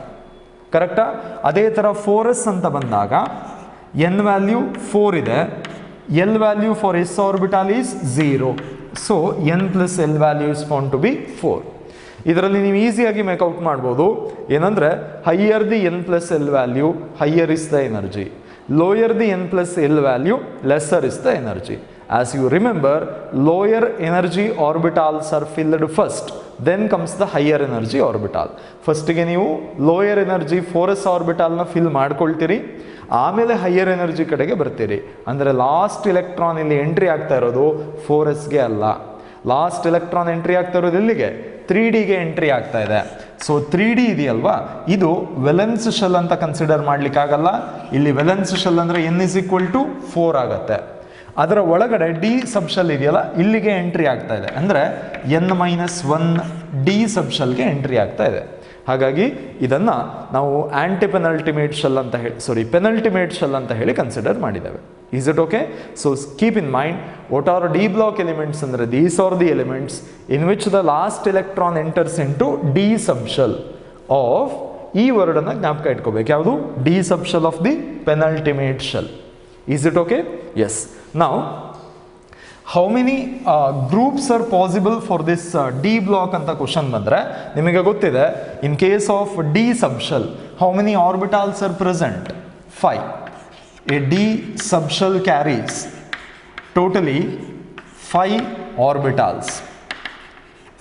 ಕರೆಕ್ಟಾ? ಅದೇ ಥರ 4s ಅಂತ ಬಂದಾಗ n ವ್ಯಾಲ್ಯೂ 4 ಇದೆ, l value for s orbital is 0. So n+l value is found to be 4. ಇದರಲ್ಲಿ ನೀವು ಈಸಿಯಾಗಿ ಮೇಕೌಟ್ ಮಾಡ್ಬೋದು. ಏನಂದರೆ higher the n+l value higher is the energy, lower the n+l value lesser is the energy. As you remember, lower energy orbitals are filled first, then comes the higher energy orbital. First ಗೆ ನೀವು lower energy 4s orbital ನ fill ಮಾಡ್ಕೊಳ್ತೀರಿ, ಆಮೇಲೆ higher energy ಕಡೆಗೆ ಬರ್ತೀರಿ. ಅಂದರೆ last electron ಇಲ್ಲಿ entry ಆಗ್ತಾ ಇರೋದು 4sಗೆ ಅಲ್ಲ, ಲಾಸ್ಟ್ ಎಲೆಕ್ಟ್ರಾನ್ ಎಂಟ್ರಿ ಆಗ್ತಾ ಇರೋದು ಎಲ್ಲಿಗೆ, 3Dಗೆ ಎಂಟ್ರಿ ಆಗ್ತಾ ಇದೆ. ಸೊ 3D ಇದೆಯಲ್ವಾ, ಇದು ವೆಲೆನ್ಸ್ ಶೆಲ್ ಅಂತ ಕನ್ಸಿಡರ್ ಮಾಡ್ಲಿಕ್ಕಾಗಲ್ಲ. ಇಲ್ಲಿ ವೆಲೆನ್ಸ್ ಶೆಲ್ ಅಂದರೆ n=4 ಆಗುತ್ತೆ. ಅದರ ಒಳಗಡೆ ಡಿ ಸಬ್ ಶೆಲ್ ಇದೆಯಲ್ಲ, ಇಲ್ಲಿಗೆ ಎಂಟ್ರಿ ಆಗ್ತಾ ಇದೆ, ಅಂದರೆ n-1d ಸಬ್ ಶೆಲ್ಗೆ ಎಂಟ್ರಿ ಆಗ್ತಾ ಇದೆ. ಹಾಗಾಗಿ ಇದನ್ನು ನಾವು ಆಂಟಿಪೆನಲ್ಟಿಮೇಟ್ ಶೆಲ್ ಅಂತ ಹೇಳಿ ಪೆನಲ್ಟಿಮೇಟ್ ಶೆಲ್ ಅಂತ ಹೇಳಿ ಕನ್ಸಿಡರ್ ಮಾಡಿದ್ದೇವೆ. Is it okay? So keep in mind, what are D block elements? Andre these are the elements in which the last electron enters into D subshell of E word anna gnapaka itkobeku yavadu D subshell of the penultimate shell. Is it okay? Yes. Now how many groups are possible for this D block anta question bandre nimage gottide, in case of D subshell how many orbitals are present? 5. A D subshell carries totally 5 orbitals.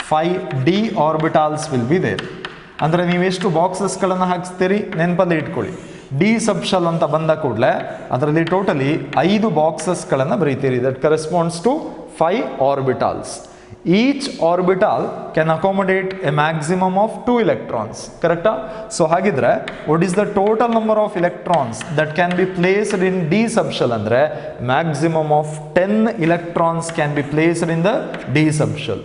5 D orbitals will be there. ಅಂದರೆ ನೀವು ಎಷ್ಟು ಬಾಕ್ಸಸ್ಗಳನ್ನು ಹಾಕಿಸ್ತೀರಿ ನೆನಪಲ್ಲಿ ಇಟ್ಕೊಳ್ಳಿ. D subshell ಅಂತ ಬಂದ ಕೂಡಲೇ ಅದರಲ್ಲಿ totally 5 ಬಾಕ್ಸಸ್ಗಳನ್ನು ಬರೀತೀರಿ. That corresponds to 5 orbitals. Each orbital can accommodate a maximum of 2 electrons. Correct? So ಹಾಗಿದ್ರೆ what is the total number of electrons that can be placed in D subshell? Andre maximum of 10 electrons can be placed in the D subshell.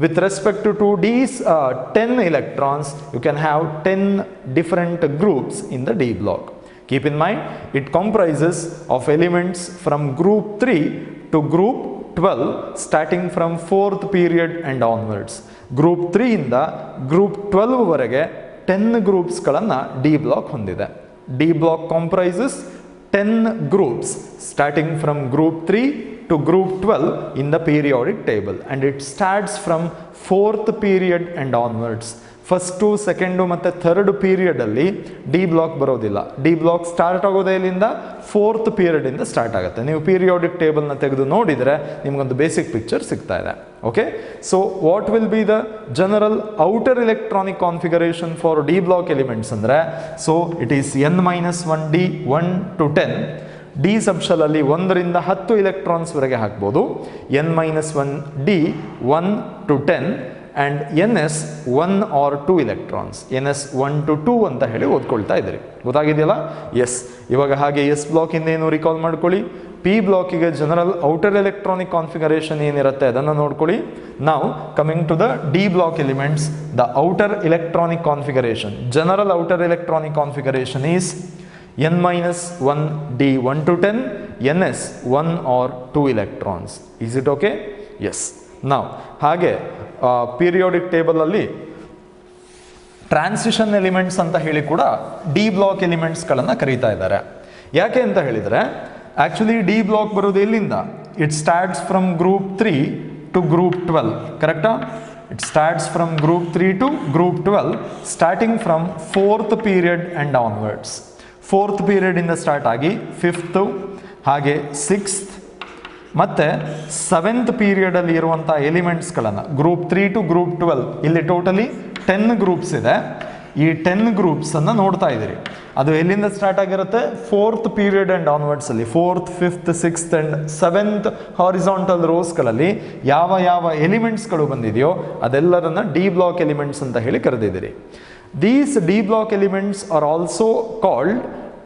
With respect to these 10 electrons, you can have 10 different groups in the D block. Keep in mind, it comprises of elements from group 3 to group 12 starting from 4th period and onwards. Group 3 ಇಂದ group 12 ವರೆಗೆ 10 ಗ್ರೂಪ್ಸ್ಗಳನ್ನು D block ಹೊಂದಿದೆ. D block comprises 10 groups starting from group 3 to group 12 in the periodic table, and it starts from 4th period and onwards. First second ಮತ್ತು third ಪೀರಿಯಡಲ್ಲಿ D block ಬರೋದಿಲ್ಲ. D block start ಆಗೋದೇ ಇಲ್ಲಿಂದ fourth ಪೀರಿಯಡಿಂದ start ಆಗುತ್ತೆ. ನೀವು periodic ಟೇಬಲ್ನ ತೆಗೆದು ನೋಡಿದರೆ ನಿಮಗೊಂದು ಬೇಸಿಕ್ ಪಿಕ್ಚರ್ ಸಿಗ್ತಾ ಇದೆ. Okay, so what will be the general outer electronic configuration for D block elements ಅಂದರೆ, so it is n-1 D 1 to 10. D ಸಬ್ಶಲಲ್ಲಿ 1ರಿಂದ 10 ಇಲೆಕ್ಟ್ರಾನ್ಸ್ವರೆಗೆ ಹಾಕ್ಬೋದು. n-1 D 1 to 10 and ns 1 or 2 electrons. ns 1 to 2 ಅಂತ ಹೇಳಿ ಓದ್ಕೊಳ್ತಾ ಇದ್ದೀರಿ. ಗೊತ್ತಾಗಿದೆಯಲ್ಲ? ಎಸ್. ಇವಾಗ ಹಾಗೆ ಎಸ್ ಬ್ಲಾಕಿಂದ ಏನು ರಿಕಾಲ್ ಮಾಡ್ಕೊಳ್ಳಿ. ಪಿ ಬ್ಲಾಕಿಗೆ ಜನರಲ್ ಔಟರ್ ಎಲೆಕ್ಟ್ರಾನಿಕ್ ಕಾನ್ಫಿಗರೇಷನ್ ಏನಿರುತ್ತೆ ಅದನ್ನು ನೋಡ್ಕೊಳ್ಳಿ. ನಾವು coming to the D block elements, the outer electronic configuration, general outer electronic configuration is n-1 d 1 to 10, ns 1 or 2 electrons. Is it okay? Yes. Now ಹಾಗೆ periodic ಟೇಬಲಲ್ಲಿ transition elements ಅಂತ ಹೇಳಿ ಕೂಡ D block ಎಲಿಮೆಂಟ್ಸ್ಗಳನ್ನು ಕರೀತಾ ಇದ್ದಾರೆ. ಯಾಕೆ ಅಂತ ಹೇಳಿದರೆ, actually D block ಬರೋದು ಎಲ್ಲಿಂದ? It starts from group 3 to group 12. ಕರೆಕ್ಟಾ? It starts from group 3 to group 12, starting from 4th period and onwards. 4th ಪೀರಿಯಡಿಂದ ಸ್ಟಾರ್ಟ್ ಆಗಿ 5th, ಹಾಗೆ 6th ಮತ್ತು 7th ಪೀರಿಯಡಲ್ಲಿ ಇರುವಂಥ ಎಲಿಮೆಂಟ್ಸ್ಗಳನ್ನು ಗ್ರೂಪ್ 3 to group 12, ಇಲ್ಲಿ ಟೋಟಲಿ 10 ಗ್ರೂಪ್ಸ್ ಇದೆ. ಈ 10 ಗ್ರೂಪ್ಸನ್ನು ನೋಡ್ತಾ ಇದ್ದೀರಿ. ಅದು ಎಲ್ಲಿಂದ ಸ್ಟಾರ್ಟ್ ಆಗಿರುತ್ತೆ? 4th ಪೀರಿಯಡ್ ಆ್ಯಂಡ್ ಆನ್ವರ್ಡ್ಸಲ್ಲಿ 4th, 5th, 6th and 7th horizontal ರೋಸ್ಗಳಲ್ಲಿ ಯಾವ ಯಾವ ಎಲಿಮೆಂಟ್ಸ್ಗಳು ಬಂದಿದೆಯೋ ಅದೆಲ್ಲರನ್ನ ಡಿ ಬ್ಲಾಕ್ ಎಲಿಮೆಂಟ್ಸ್ ಅಂತ ಹೇಳಿ ಕರೆದಿದ್ದೀರಿ. These D block elements are also called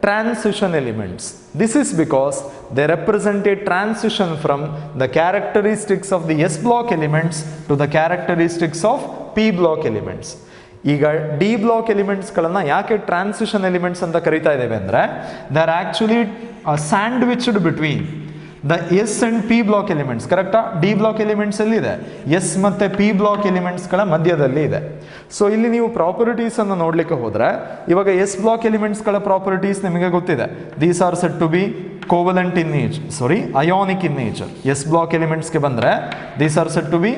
transition elements. This is because they represent a transition from the characteristics of the S block elements to the characteristics of P block elements. ಈಗ D block ಎಲಿಮೆಂಟ್ಸ್ಗಳನ್ನು ಯಾಕೆ transition elements ಅಂತ ಕರಿತಾ ಇದ್ದೇವೆ ಅಂದರೆ, they are actually sandwiched between the S and P block elements. ಕರೆಕ್ಟಾ? D block elements ಎಲ್ಲಿದೆ? S ಮತ್ತು ಪಿ ಬ್ಲಾಕ್ ಎಲಿಮೆಂಟ್ಸ್ಗಳ ಮಧ್ಯದಲ್ಲಿ ಇದೆ. ಸೊ ಇಲ್ಲಿ ನೀವು ಪ್ರಾಪರ್ಟೀಸನ್ನು ನೋಡಲಿಕ್ಕೆ ಹೋದರೆ, ಇವಾಗ ಎಸ್ ಬ್ಲಾಕ್ ಎಲಿಮೆಂಟ್ಸ್ಗಳ ಪ್ರಾಪರ್ಟೀಸ್ ನಿಮಗೆ ಗೊತ್ತಿದೆ. These are set to be covalent in nature, ionic in nature. S block ಎಲಿಮೆಂಟ್ಸ್ಗೆ ಬಂದರೆ these are set to be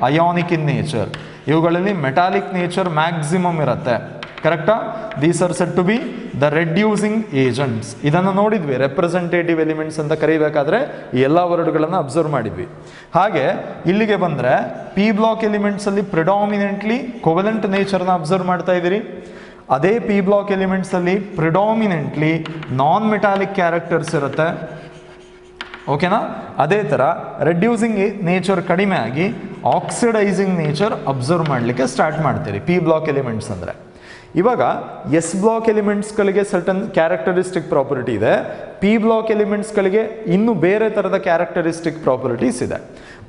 ionic in nature. ಇವುಗಳಲ್ಲಿ ಮೆಟಾಲಿಕ್ ನೇಚರ್ ಮ್ಯಾಕ್ಸಿಮಮ್ ಇರುತ್ತೆ. ಕರೆಕ್ಟಾ? These are set to be the reducing agents. ಇದನ್ನು ನೋಡಿದ್ವಿ representative elements ಅಂತ ಕರಿಬೇಕಾದ್ರೆ ಈ ಎಲ್ಲ ವರ್ಡ್ಗಳನ್ನು ಅಬ್ಸರ್ವ್ ಮಾಡಿದ್ವಿ. ಹಾಗೆ ಇಲ್ಲಿಗೆ ಬಂದರೆ ಪಿ ಬ್ಲಾಕ್ ಎಲಿಮೆಂಟ್ಸಲ್ಲಿ ಪ್ರಿಡಾಮಿನೆಂಟ್ಲಿ ಕೋವಲೆಂಟ್ ನೇಚರ್ನ ಅಬ್ಸರ್ವ್ ಮಾಡ್ತಾ ಇದ್ದೀರಿ. ಅದೇ ಪಿ ಬ್ಲಾಕ್ ಎಲಿಮೆಂಟ್ಸಲ್ಲಿ ಪ್ರಿಡಾಮಿನೆಂಟ್ಲಿ ನಾನ್ ಮೆಟಾಲಿಕ್ ಕ್ಯಾರೆಕ್ಟರ್ಸ್ ಇರುತ್ತೆ. ಓಕೆನಾ? ಅದೇ ಥರ ರೆಡ್ಯೂಸಿಂಗ್ ನೇಚರ್ ಕಡಿಮೆ ಆಗಿ ಆಕ್ಸಿಡೈಸಿಂಗ್ ನೇಚರ್ ಅಬ್ಸರ್ವ್ ಮಾಡಲಿಕ್ಕೆ ಸ್ಟಾರ್ಟ್ ಮಾಡ್ತೀರಿ ಪಿ ಬ್ಲಾಕ್ ಎಲಿಮೆಂಟ್ಸ್ ಅಂದರೆ. ಇವಾಗ ಎಸ್ ಬ್ಲಾಕ್ ಎಲಿಮೆಂಟ್ಸ್ಗಳಿಗೆ ಸರ್ಟನ್ ಕ್ಯಾರೆಕ್ಟರಿಸ್ಟಿಕ್ ಪ್ರಾಪರ್ಟಿ ಇದೆ. ಪಿ ಬ್ಲಾಕ್ ಎಲಿಮೆಂಟ್ಸ್ಗಳಿಗೆ ಇನ್ನೂ ಬೇರೆ ಥರದ ಕ್ಯಾರೆಕ್ಟರಿಸ್ಟಿಕ್ ಪ್ರಾಪರ್ಟೀಸ್ ಇದೆ.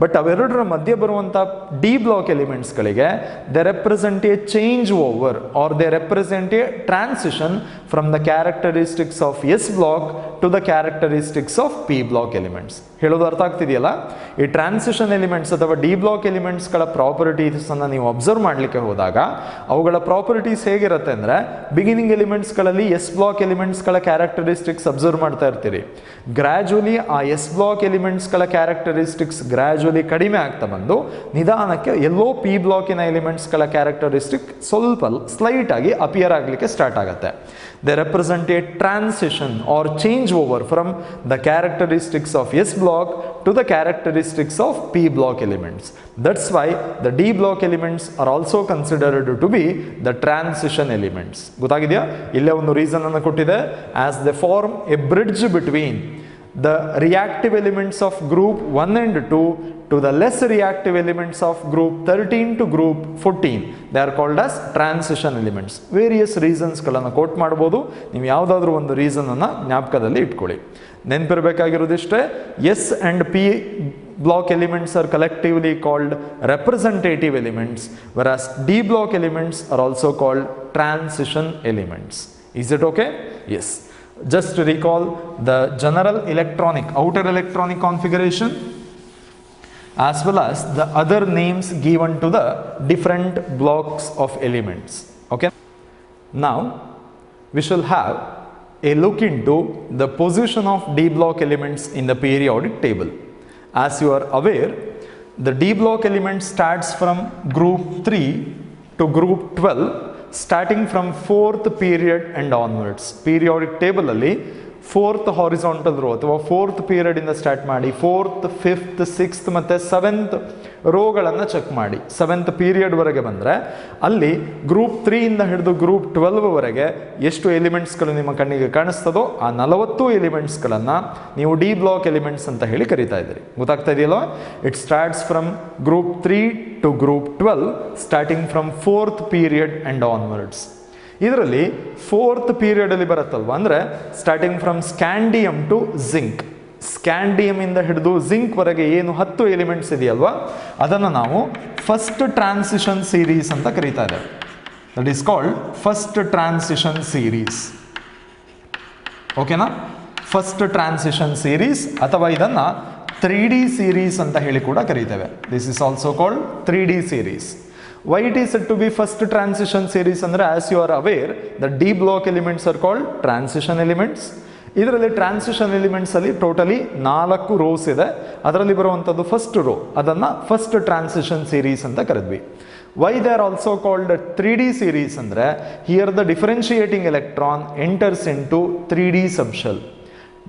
ಬಟ್ ಅವೆರಡರ ಮಧ್ಯೆ ಬರುವಂಥ ಡಿ ಬ್ಲಾಕ್ ಎಲಿಮೆಂಟ್ಸ್ಗಳಿಗೆ they represent a change over or they represent a transition from the characteristics of S block to the characteristics of P block elements. ಹೇಳೋದು ಅರ್ಥ ಆಗ್ತಿದೆಯಲ್ಲ? ಈ ಟ್ರಾನ್ಸಿಷನ್ ಎಲಿಮೆಂಟ್ಸ್ ಅಥವಾ ಡಿ ಬ್ಲಾಕ್ ಎಲಿಮೆಂಟ್ಸ್ಗಳ ಪ್ರಾಪರ್ಟೀಸನ್ನು ನೀವು ಅಬ್ಸರ್ವ್ ಮಾಡಲಿಕ್ಕೆ ಹೋದಾಗ ಅವುಗಳ ಪ್ರಾಪರ್ಟೀಸ್ ಹೇಗಿರುತ್ತೆ ಅಂದರೆ, ಬಿಗಿನಿಂಗ್ ಎಲಿಮೆಂಟ್ಸ್ಗಳಲ್ಲಿ ಎಸ್ ಬ್ಲಾಕ್ ಎಲಿಮೆಂಟ್ಸ್ಗಳ ಕ್ಯಾರೆಕ್ಟರಿಸ್ಟಿಕ್ಸ್ ಅಬ್ಸರ್ವ್ ಮಾಡ್ತಾ ಇರ್ತೀರಿ. ಗ್ರ್ಯಾಜುವಲಿ ಆ ಎಸ್ ಬ್ಲಾಕ್ ಎಲಿಮೆಂಟ್ಸ್ಗಳ ಕ್ಯಾರೆಕ್ಟರಿಸ್ಟಿಕ್ಸ್ ಗ್ರ್ಯಾಜುವಲಿ ಕಡಿಮೆ ಆಗ್ತಾ ಬಂದು ನಿಧಾನಕ್ಕೆ ಎಲ್ಲೋ ಪಿ ಬ್ಲಾಕಿನ ಎಲಿಮೆಂಟ್ಸ್ಗಳ ಕ್ಯಾರೆಕ್ಟರಿಸ್ಟಿಕ್ ಸ್ವಲ್ಪ ಸ್ಲೈಟ್ ಆಗಿ ಅಪಿಯರ್ ಆಗಲಿಕ್ಕೆ ಸ್ಟಾರ್ಟ್ ಆಗುತ್ತೆ. They represent a transition or change over from the characteristics of S block to the characteristics of P block elements. That's why the D block elements are also considered to be the transition elements. ಗೊತ್ತಾಗಿದೆಯಾ? ಇಲ್ಲೇ ಒಂದು reason ಅನ್ನು ಕೊಟ್ಟಿದೆ. As they form a bridge between the reactive elements of group 1 and 2 to the less reactive elements of group 13 to group 14. They are called as transition elements. Various reasons ಗಳನ್ನು quote ಮಾಡ್ಬೋದು. ನೀವು ಯಾವುದಾದ್ರೂ ಒಂದು ರೀಸನನ್ನು ಜ್ಞಾಪಕದಲ್ಲಿ ಇಟ್ಕೊಳ್ಳಿ. ನೆನಪಿರಬೇಕಾಗಿರೋದಿಷ್ಟೇ, S and P block elements are collectively called representative elements, whereas D block elements are also called transition elements. Is it okay? Yes. Just to recall the general electronic, outer electronic configuration as well as the other names given to the different blocks of elements. Okay. Now we shall have a look into the position of D block elements in the periodic table. As you are aware, the D block element starts from group 3 to group 12 starting from 4th period and onwards. Periodic table ಅಲ್ಲಿ 4th horizontal row ಅಥವಾ 4th period ಇಂದ start ಮಾಡಿ 4th, 5th, 6th ಮತ್ತು 7th ರೋಗಳನ್ನು check ಮಾಡಿ 7th period ವರೆಗೆ ಬಂದರೆ ಅಲ್ಲಿ group 3 ಇಂದ ಹಿಡಿದು ಗ್ರೂಪ್ 12 ವರೆಗೆ ಎಷ್ಟು ಎಲಿಮೆಂಟ್ಸ್ಗಳು ನಿಮ್ಮ ಕಣ್ಣಿಗೆ ಕಾಣಿಸ್ತದೋ ಆ 40 ಎಲಿಮೆಂಟ್ಸ್ಗಳನ್ನು ನೀವು ಡಿ ಬ್ಲಾಕ್ ಎಲಿಮೆಂಟ್ಸ್ ಅಂತ ಹೇಳಿ ಕರಿತಾ ಇದ್ದೀರಿ. ಗೊತ್ತಾಗ್ತಾ ಇದೆಯಲ್ವ? It starts from group 3 to group 12 starting from 4th period and onwards. ಇದರಲ್ಲಿ 4th ಪೀರಿಯಡಲ್ಲಿ ಬರುತ್ತಲ್ವ, ಅಂದರೆ starting from scandium to zinc. Scandium ಇಂದ ಹಿಡಿದು ಜಿಂಕ್ ವರೆಗೆ ಏನು 10 ಎಲಿಮೆಂಟ್ಸ್ ಇದೆಯಲ್ವ, ಅದನ್ನು ನಾವು ಫಸ್ಟ್ ಟ್ರಾನ್ಸಿಷನ್ ಸೀರೀಸ್ ಅಂತ ಕರೀತಾ ಇದ್ದೇವೆ. That is called first transition series. ಓಕೆನಾ? ಫಸ್ಟ್ ಟ್ರಾನ್ಸಿಷನ್ ಸೀರೀಸ್ ಅಥವಾ ಇದನ್ನು 3D ಸೀರೀಸ್ ಅಂತ ಹೇಳಿ ಕೂಡ ಕರೀತೇವೆ. This is also called 3D series. Why it is said to be first transition series ಅಂದರೆ, as you are aware, the D block elements are called transition elements. ಇದರಲ್ಲಿ transition elements ಅಲ್ಲಿ totally 4 rows ಇದೆ. ಅದರಲ್ಲಿ ಬರುವಂಥದ್ದು first row, ಅದನ್ನು first transition series ಅಂತ ಕರೆದ್ವಿ. Why they are also called 3D series ಅಂದರೆ, here the differentiating electron enters into 3D subshell.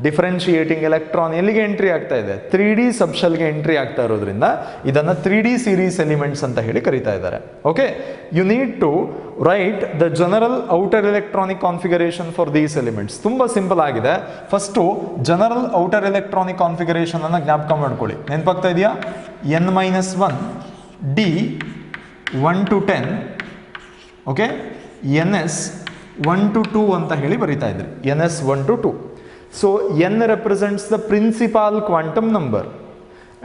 Differentiating electron ಎಲ್ಲಿಗೆ ಎಂಟ್ರಿ ಆಗ್ತಾ ಇದೆ? 3D ಸಬ್ಶೆಲ್ಗೆ ಎಂಟ್ರಿ ಆಗ್ತಾ ಇರೋದ್ರಿಂದ ಇದನ್ನು 3D ಸೀರೀಸ್ ಎಲಿಮೆಂಟ್ಸ್ ಅಂತ ಹೇಳಿ ಕರೀತಾ ಇದ್ದಾರೆ. Okay, you need to write the general outer electronic configuration for these elements. ತುಂಬ ಸಿಂಪಲ್ ಆಗಿದೆ. First general outer electronic configuration ಅನ್ನು ಜ್ಞಾಪಕ ಮಾಡ್ಕೊಳ್ಳಿ. ನೆನಪಾಗ್ತಾ ಇದೆಯಾ? n-1 d 1 to 10, okay, ns 1 to 2 ಅಂತ ಹೇಳಿ ಬರೀತಾ ಇದ್ರಿ. ns 1 to 2. So n represents the principal quantum number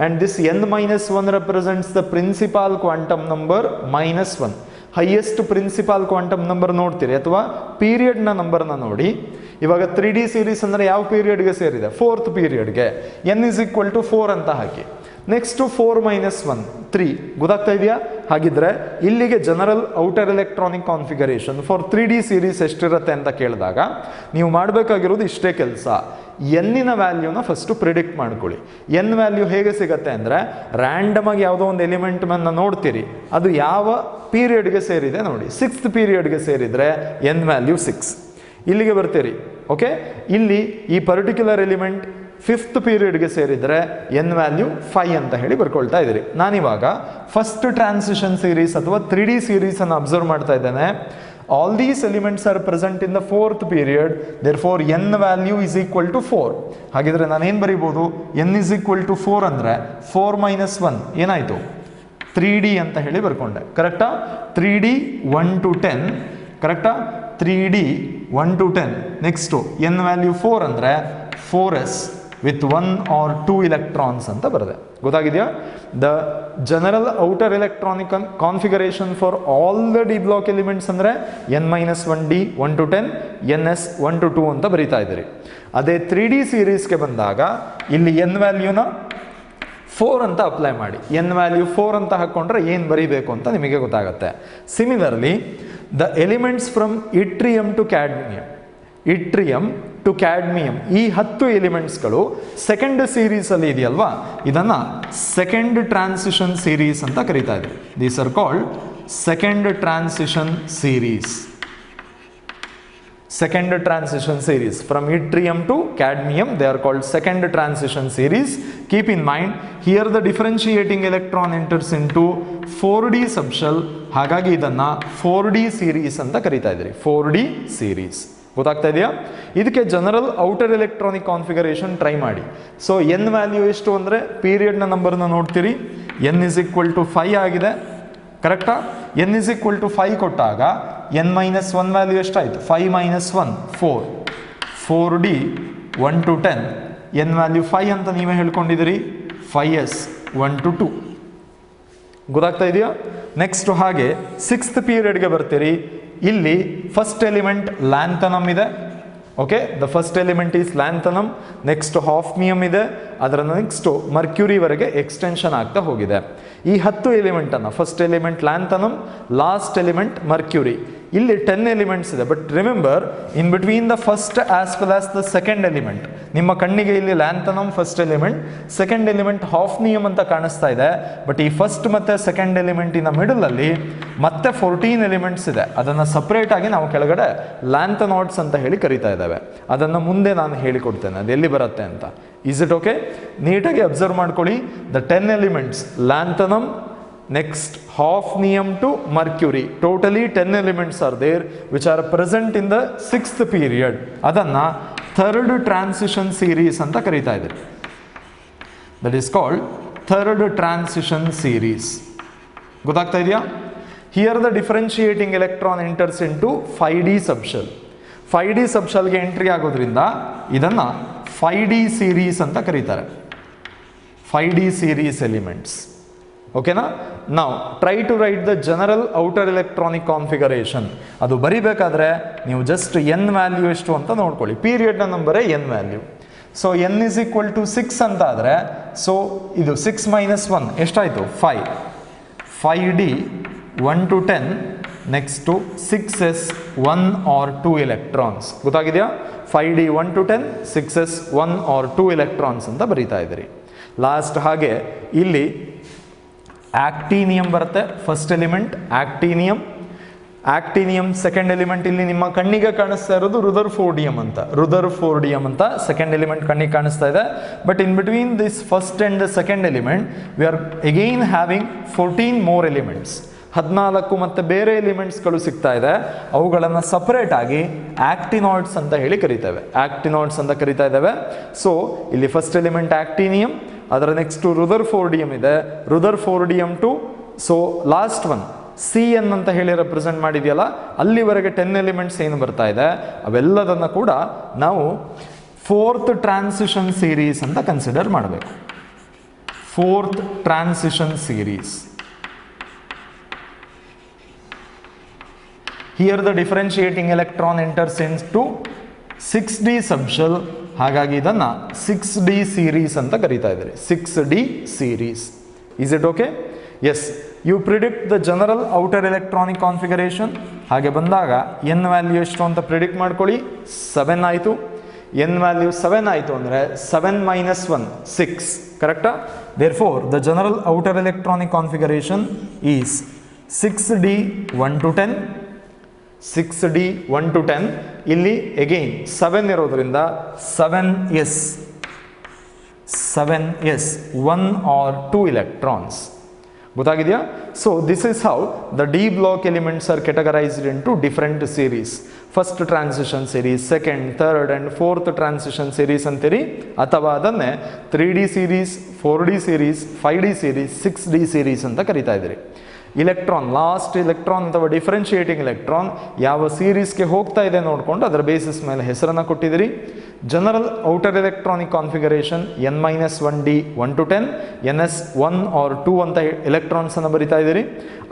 and this n-1 represents the principal quantum number -1. Highest principal quantum number ನೋಡ್ತೀರಿ ಅಥವಾ ಪೀರಿಯಡ್ನ ನಂಬರ್ನ ನೋಡಿ. ಇವಾಗ 3D ಸೀರೀಸ್ ಅಂದರೆ ಯಾವ ಪೀರಿಯಡ್ಗೆ ಸೇರಿದೆ? 4th ಪೀರಿಯಡ್ಗೆ. n is equal to 4 ಅಂತ ಹಾಕಿ. ನೆಕ್ಸ್ಟು 4 - 1 3. ಗೊತ್ತಾಗ್ತಾ ಇದೆಯಾ? ಹಾಗಿದ್ರೆ ಇಲ್ಲಿಗೆ general outer electronic configuration for 3D series ಎಷ್ಟಿರುತ್ತೆ ಅಂತ ಕೇಳಿದಾಗ ನೀವು ಮಾಡಬೇಕಾಗಿರೋದು ಇಷ್ಟೇ ಕೆಲಸ. ಎನ್ನಿನ ವ್ಯಾಲ್ಯೂನ ಫಸ್ಟು ಪ್ರಿಡಿಕ್ಟ್ ಮಾಡ್ಕೊಳ್ಳಿ. ಎನ್ ವ್ಯಾಲ್ಯೂ ಹೇಗೆ ಸಿಗುತ್ತೆ ಅಂದರೆ, ರ್ಯಾಂಡಮ್ ಆಗಿ ಯಾವುದೋ ಒಂದು ಎಲಿಮೆಂಟ್ನ ನೋಡ್ತೀರಿ, ಅದು ಯಾವ ಪೀರಿಯಡ್ಗೆ ಸೇರಿದೆ ನೋಡಿ. 6th ಪೀರಿಯಡ್ಗೆ ಸೇರಿದರೆ ಎನ್ ವ್ಯಾಲ್ಯೂ 6. ಇಲ್ಲಿಗೆ ಬರ್ತೀರಿ. ಓಕೆ, ಇಲ್ಲಿ ಈ ಪರ್ಟಿಕ್ಯುಲರ್ ಎಲಿಮೆಂಟ್ 5th ಪೀರಿಯಡ್ಗೆ ಸೇರಿದರೆ ಎನ್ ವ್ಯಾಲ್ಯೂ 5 ಅಂತ ಹೇಳಿ ಬರ್ಕೊಳ್ತಾ ಇದ್ದೀರಿ. ನಾನಿವಾಗ ಫಸ್ಟ್ ಟ್ರಾನ್ಸಿಷನ್ ಸೀರೀಸ್ ಅಥವಾ 3D ಸೀರೀಸನ್ನು ಅಬ್ಸರ್ವ್ ಮಾಡ್ತಾ ಇದ್ದೇನೆ. All these elements are present in the 4th period, therefore n value is equal to 4. ಹಾಗಿದ್ರೆ ನಾನೇನು ಬರೀಬೋದು? ಎನ್ ಈಸ್ ಈಕ್ವಲ್ ಟು 4 ಅಂದರೆ 4 - 1 ಏನಾಯಿತು? 3D ಅಂತ ಹೇಳಿ ಬರ್ಕೊಂಡೆ. ಕರೆಕ್ಟಾ? 3D 1 to 10. ಕರೆಕ್ಟಾ? 3D 1 to 10. Next N value 4 ಅಂದರೆ 4s with 1 or 2 electrons ಅಂತ ಬರುತ್ತೆ. ಗೊತ್ತಾಗಿದೆಯಾ? The general outer electronic configuration for all the D block elements ಅಂದರೆ n-1 d 1 to 10, ns 1 to 2 ಅಂತ ಬರೀತಾ ಇದ್ದೀರಿ. ಅದೇ 3D ಸೀರೀಸ್ಗೆ ಬಂದಾಗ ಇಲ್ಲಿ ಎನ್ ವ್ಯಾಲ್ಯೂನ 4 ಅಂತ ಅಪ್ಲೈ ಮಾಡಿ. ಎನ್ ವ್ಯಾಲ್ಯೂ 4 ಅಂತ ಹಾಕ್ಕೊಂಡ್ರೆ ಏನು ಬರೀಬೇಕು ಅಂತ ನಿಮಗೆ ಗೊತ್ತಾಗುತ್ತೆ. Similarly the elements from yttrium to cadmium, yttrium to cadmium, ಈ 10 ಎಲಿಮೆಂಟ್ಸ್ಗಳು ಸೆಕೆಂಡ್ ಸೀರೀಸಲ್ಲಿ ಇದೆಯಲ್ವಾ, ಇದನ್ನು ಸೆಕೆಂಡ್ ಟ್ರಾನ್ಸಿಷನ್ ಸೀರೀಸ್ ಅಂತ ಕರೀತಾ ಇದ್ದೀವಿ. These are called second transition series. Second transition series from yttrium to cadmium, they are called second transition series. Keep in mind, here the differentiating electron enters into 4D subshell, ಹಾಗಾಗಿ ಇದನ್ನ 4D series ಅಂತ ಕರೀತಾ ಇದ್ದೀರಿ. 4D series ಗೊತ್ತಾಗ್ತಾ ಇದೆಯಾ? ಇದಕ್ಕೆ general outer electronic configuration try ಮಾಡಿ. So N value ಎಷ್ಟು ಅಂದರೆ ಪೀರಿಯಡ್ನ ನಂಬರ್ನ ನೋಡ್ತೀರಿ. ಎನ್ ಇಸ್ ಈಕ್ವಲ್ ಟು 5 ಆಗಿದೆ. ಕರೆಕ್ಟಾ? ಎನ್ ಇಸ್ ಈಕ್ವಲ್ ಟು 5 ಕೊಟ್ಟಾಗ n-1 ವ್ಯಾಲ್ಯೂ ಎಷ್ಟಾಯಿತು? 5 - 1 4. 4D 1 to 10, ಎನ್ ವ್ಯಾಲ್ಯೂ 5 ಅಂತ ನೀವೇ ಹೇಳ್ಕೊಂಡಿದ್ದೀರಿ. 5s 1 to 2. ಗೊತ್ತಾಗ್ತಾ ಇದೆಯಾ? ನೆಕ್ಸ್ಟ್ ಹಾಗೆ 6th ಪೀರಿಯಡ್ಗೆ ಬರ್ತೀರಿ. ಇಲ್ಲಿ ಫಸ್ಟ್ ಎಲಿಮೆಂಟ್ ಲ್ಯಾಂಥನಮ್ ಇದೆ. Okay, the first element is lanthanum. Next hafnium ಇದೆ. ಅದರ ನೆಕ್ಸ್ಟು ಮರ್ಕ್ಯೂರಿವರೆಗೆ ಎಕ್ಸ್ಟೆನ್ಷನ್ ಆಗ್ತಾ ಹೋಗಿದೆ. ಈ 10 ಎಲಿಮೆಂಟನ್ನು, first element lanthanum, last element mercury, ಇಲ್ಲಿ 10 ಎಲಿಮೆಂಟ್ಸ್ ಇದೆ. But remember, in between the first as well as the second element, ನಿಮ್ಮ ಕಣ್ಣಿಗೆ ಇಲ್ಲಿ lanthanum first element, second element hafnium ಅಂತ ಕಾಣಿಸ್ತಾ ಇದೆ. ಬಟ್ ಈ ಫಸ್ಟ್ ಮತ್ತೆ ಸೆಕೆಂಡ್ ಎಲಿಮೆಂಟಿನ ಮಿಡಲ್ ಅಲ್ಲಿ ಮತ್ತೆ 14 ಎಲಿಮೆಂಟ್ಸ್ ಇದೆ. ಅದನ್ನು ಸಪ್ರೇಟ್ ಆಗಿ ನಾವು ಕೆಳಗಡೆ ಲ್ಯಾಂಥನಾಯ್ಡ್ಸ್ ಅಂತ ಹೇಳಿ ಕರಿತಾ ಇದ್ದೇವೆ. ಅದನ್ನು ಮುಂದೆ ನಾನು ಹೇಳಿಕೊಡ್ತೇನೆ ಅದು ಎಲ್ಲಿ ಬರುತ್ತೆ ಅಂತ. Is it okay? ನೀಟಾಗಿ ಅಬ್ಸರ್ವ್ ಮಾಡ್ಕೊಳ್ಳಿ. The 10 elements lanthanum, next hafnium to mercury, totally 10 elements are there which are present in the 6th period. adanna third transition series anta karita idare. That is called third transition series. ಗೊತ್ತಾಗ್ತಾ ಇದೆಯಾ? Here the differentiating electron enters into 5d subshell. 5d subshell ಗೆ entry ಆಗೋದ್ರಿಂದ ಇದನ್ನ 5d series ಅಂತ ಕರೀತಾರೆ. 5d series elements. ಓಕೆನಾ? ನಾವು try to write the general outer electronic configuration. ಅದು ಬರಿಬೇಕಾದ್ರೆ ನೀವು ಜಸ್ಟ್ ಎನ್ ವ್ಯಾಲ್ಯೂ ಎಷ್ಟು ಅಂತ ನೋಡ್ಕೊಳ್ಳಿ. ಪೀರಿಯಡ್ನ ನಂಬರೇ N value. So N is equal to 6 ಅಂತ ಆದರೆ, ಸೊ ಇದು 6 - 1 ಎಷ್ಟಾಯಿತು? 5. 5d 1 to 10, next 6s 1 or 2 electrons. ಗೊತ್ತಾಗಿದೆಯಾ? 5d 1 to 10, 6s 1 or 2 electrons ಅಂತ ಬರೀತಾ ಇದ್ದೀರಿ. ಲಾಸ್ಟ್ ಹಾಗೆ ಇಲ್ಲಿ ಆಕ್ಟೀನಿಯಂ ಬರುತ್ತೆ first element, actinium second element. ಇಲ್ಲಿ ನಿಮ್ಮ ಕಣ್ಣಿಗೆ ಕಾಣಿಸ್ತಾ ಇರೋದು ರುದರ್ಫೋರ್ಡಿಯಂ ಅಂತ ಸೆಕೆಂಡ್ ಎಲಿಮೆಂಟ್ ಕಣ್ಣಿಗೆ ಕಾಣಿಸ್ತಾ ಇದೆ. But in between this first and second element we are again having 14 more elements. 14 ಮತ್ತೆ ಬೇರೆ ಎಲಿಮೆಂಟ್ಸ್ಗಳು ಸಿಗ್ತಾ ಇದೆ. ಅವುಗಳನ್ನು ಸಪರೇಟ್ ಆಗಿ ಆಕ್ಟಿನಾಯ್ಡ್ಸ್ ಅಂತ ಹೇಳಿ ಕರಿತೇವೆ. ಸೊ ಇಲ್ಲಿ ಫಸ್ಟ್ ಎಲಿಮೆಂಟ್ ಆಕ್ಟೀನಿಯಂ, ಅದರ ನೆಕ್ಸ್ಟ್ ರುದರ್ಫೋರ್ಡಿಯಂ ಇದೆ, rutherfordium to, so last one C N ಅಂತ ಹೇಳಿ ರೆಪ್ರೆಸೆಂಟ್ ಮಾಡಿದೆಯಲ್ಲ, ಅಲ್ಲಿವರೆಗೆ 10 ಎಲಿಮೆಂಟ್ಸ್ ಏನು ಬರ್ತಾ ಇದೆ ಅವೆಲ್ಲದನ್ನು ಕೂಡ ನಾವು 4th ಟ್ರಾನ್ಸಿಷನ್ ಸೀರೀಸ್ ಅಂತ ಕನ್ಸಿಡರ್ ಮಾಡಬೇಕು. 4th transition series. Here the differentiating electron enters into 6d subshell. ಹಾಗಾಗಿ ಇದನ್ನು 6d ಸೀರೀಸ್ ಅಂತ ಕರೀತಾ ಇದ್ದಾರೆ. 6d series. Is it okay? Yes. You predict the general outer electronic configuration. ಹಾಗೆ ಬಂದಾಗ ಎನ್ ವ್ಯಾಲ್ಯೂ ಎಷ್ಟು ಅಂತ ಪ್ರಿಡಿಕ್ಟ್ ಮಾಡ್ಕೊಳ್ಳಿ. 7 ಆಯಿತು. ಎನ್ ವ್ಯಾಲ್ಯೂ 7 ಆಯಿತು ಅಂದರೆ 7 - 1 6. ಕರೆಕ್ಟಾ? Therefore the general outer electronic configuration is 6d 1 to 10, 6d 1 to 10. ಇಲ್ಲಿ ಅಗೈನ್ 7 ಇರೋದ್ರಿಂದ 7s 1 or 2 ಎಲೆಕ್ಟ್ರಾನ್ಸ್. ಗೊತ್ತಾಗಿದೆಯಾ? So this is how the D block elements are categorized into different series. First transition series, second, third and 4th transition series ಅಂತೀರಿ. ಅಥವಾ ಅದನ್ನೇ 3d series, 4d series, 5d series, 6d series ಅಂತ ಕರಿತಾ ಇದ್ದೀರಿ. Electron, last electron ಅಥವಾ ಡಿಫರೆನ್ಶಿಯೇಟಿಂಗ್ electron ಯಾವ ಸೀರೀಸ್ಗೆ ಹೋಗ್ತಾ ಇದೆ ನೋಡಿಕೊಂಡು ಅದರ ಬೇಸಿಸ್ ಮೇಲೆ ಹೆಸರನ್ನು ಕೊಟ್ಟಿದ್ದೀರಿ. General outer electronic configuration n-1d 1 to 10, ns 1 or 2 ಅಂತ ಎಲೆಕ್ಟ್ರಾನ್ಸ್ ಅನ್ನು ಬರಿತಾ ಇದ್ದೀರಿ.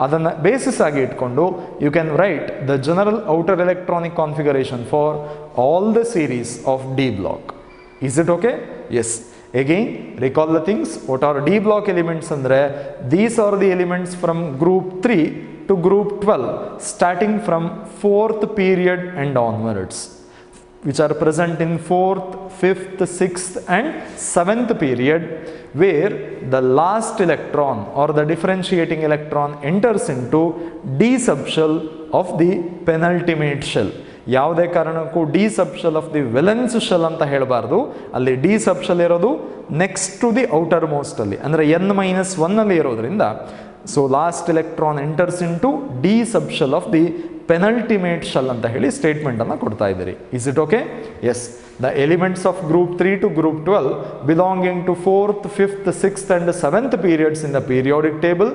ಅದನ್ನು ಬೇಸಿಸ್ ಆಗಿ ಇಟ್ಕೊಂಡು you can write the general outer electronic configuration for all the series of D block. Is it okay? Yes. Again, recall the things. What are D block elements andre? These are the elements from group 3 to group 12, starting from 4th period and onwards, which are present in 4th, 5th, 6th and 7th period, where the last electron or the differentiating electron enters into D subshell of the penultimate shell. ಯಾವುದೇ ಕಾರಣಕ್ಕೂ D subshell of the valence shell ಅಂತ ಹೇಳಬಾರ್ದು. ಅಲ್ಲಿ D subshell ಇರೋದು next to the outermost ಅಲ್ಲಿ, ಅಂದರೆ n-1 ಅಲ್ಲಿ ಇರೋದ್ರಿಂದ so last electron enters into D subshell of the penultimate shell ಅಂತ ಹೇಳಿ ಸ್ಟೇಟ್ಮೆಂಟ್ ಅನ್ನು ಕೊಡ್ತಾ ಇದ್ದೀರಿ. Is it okay? Yes. The elements of group 3 to group 12 belonging to 4th, 5th, 6th and 7th periods in the periodic table,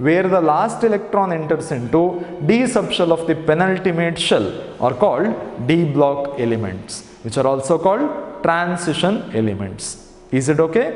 where the last electron enters into D subshell of the penultimate shell are called D block elements, which are also called transition elements. Is it okay?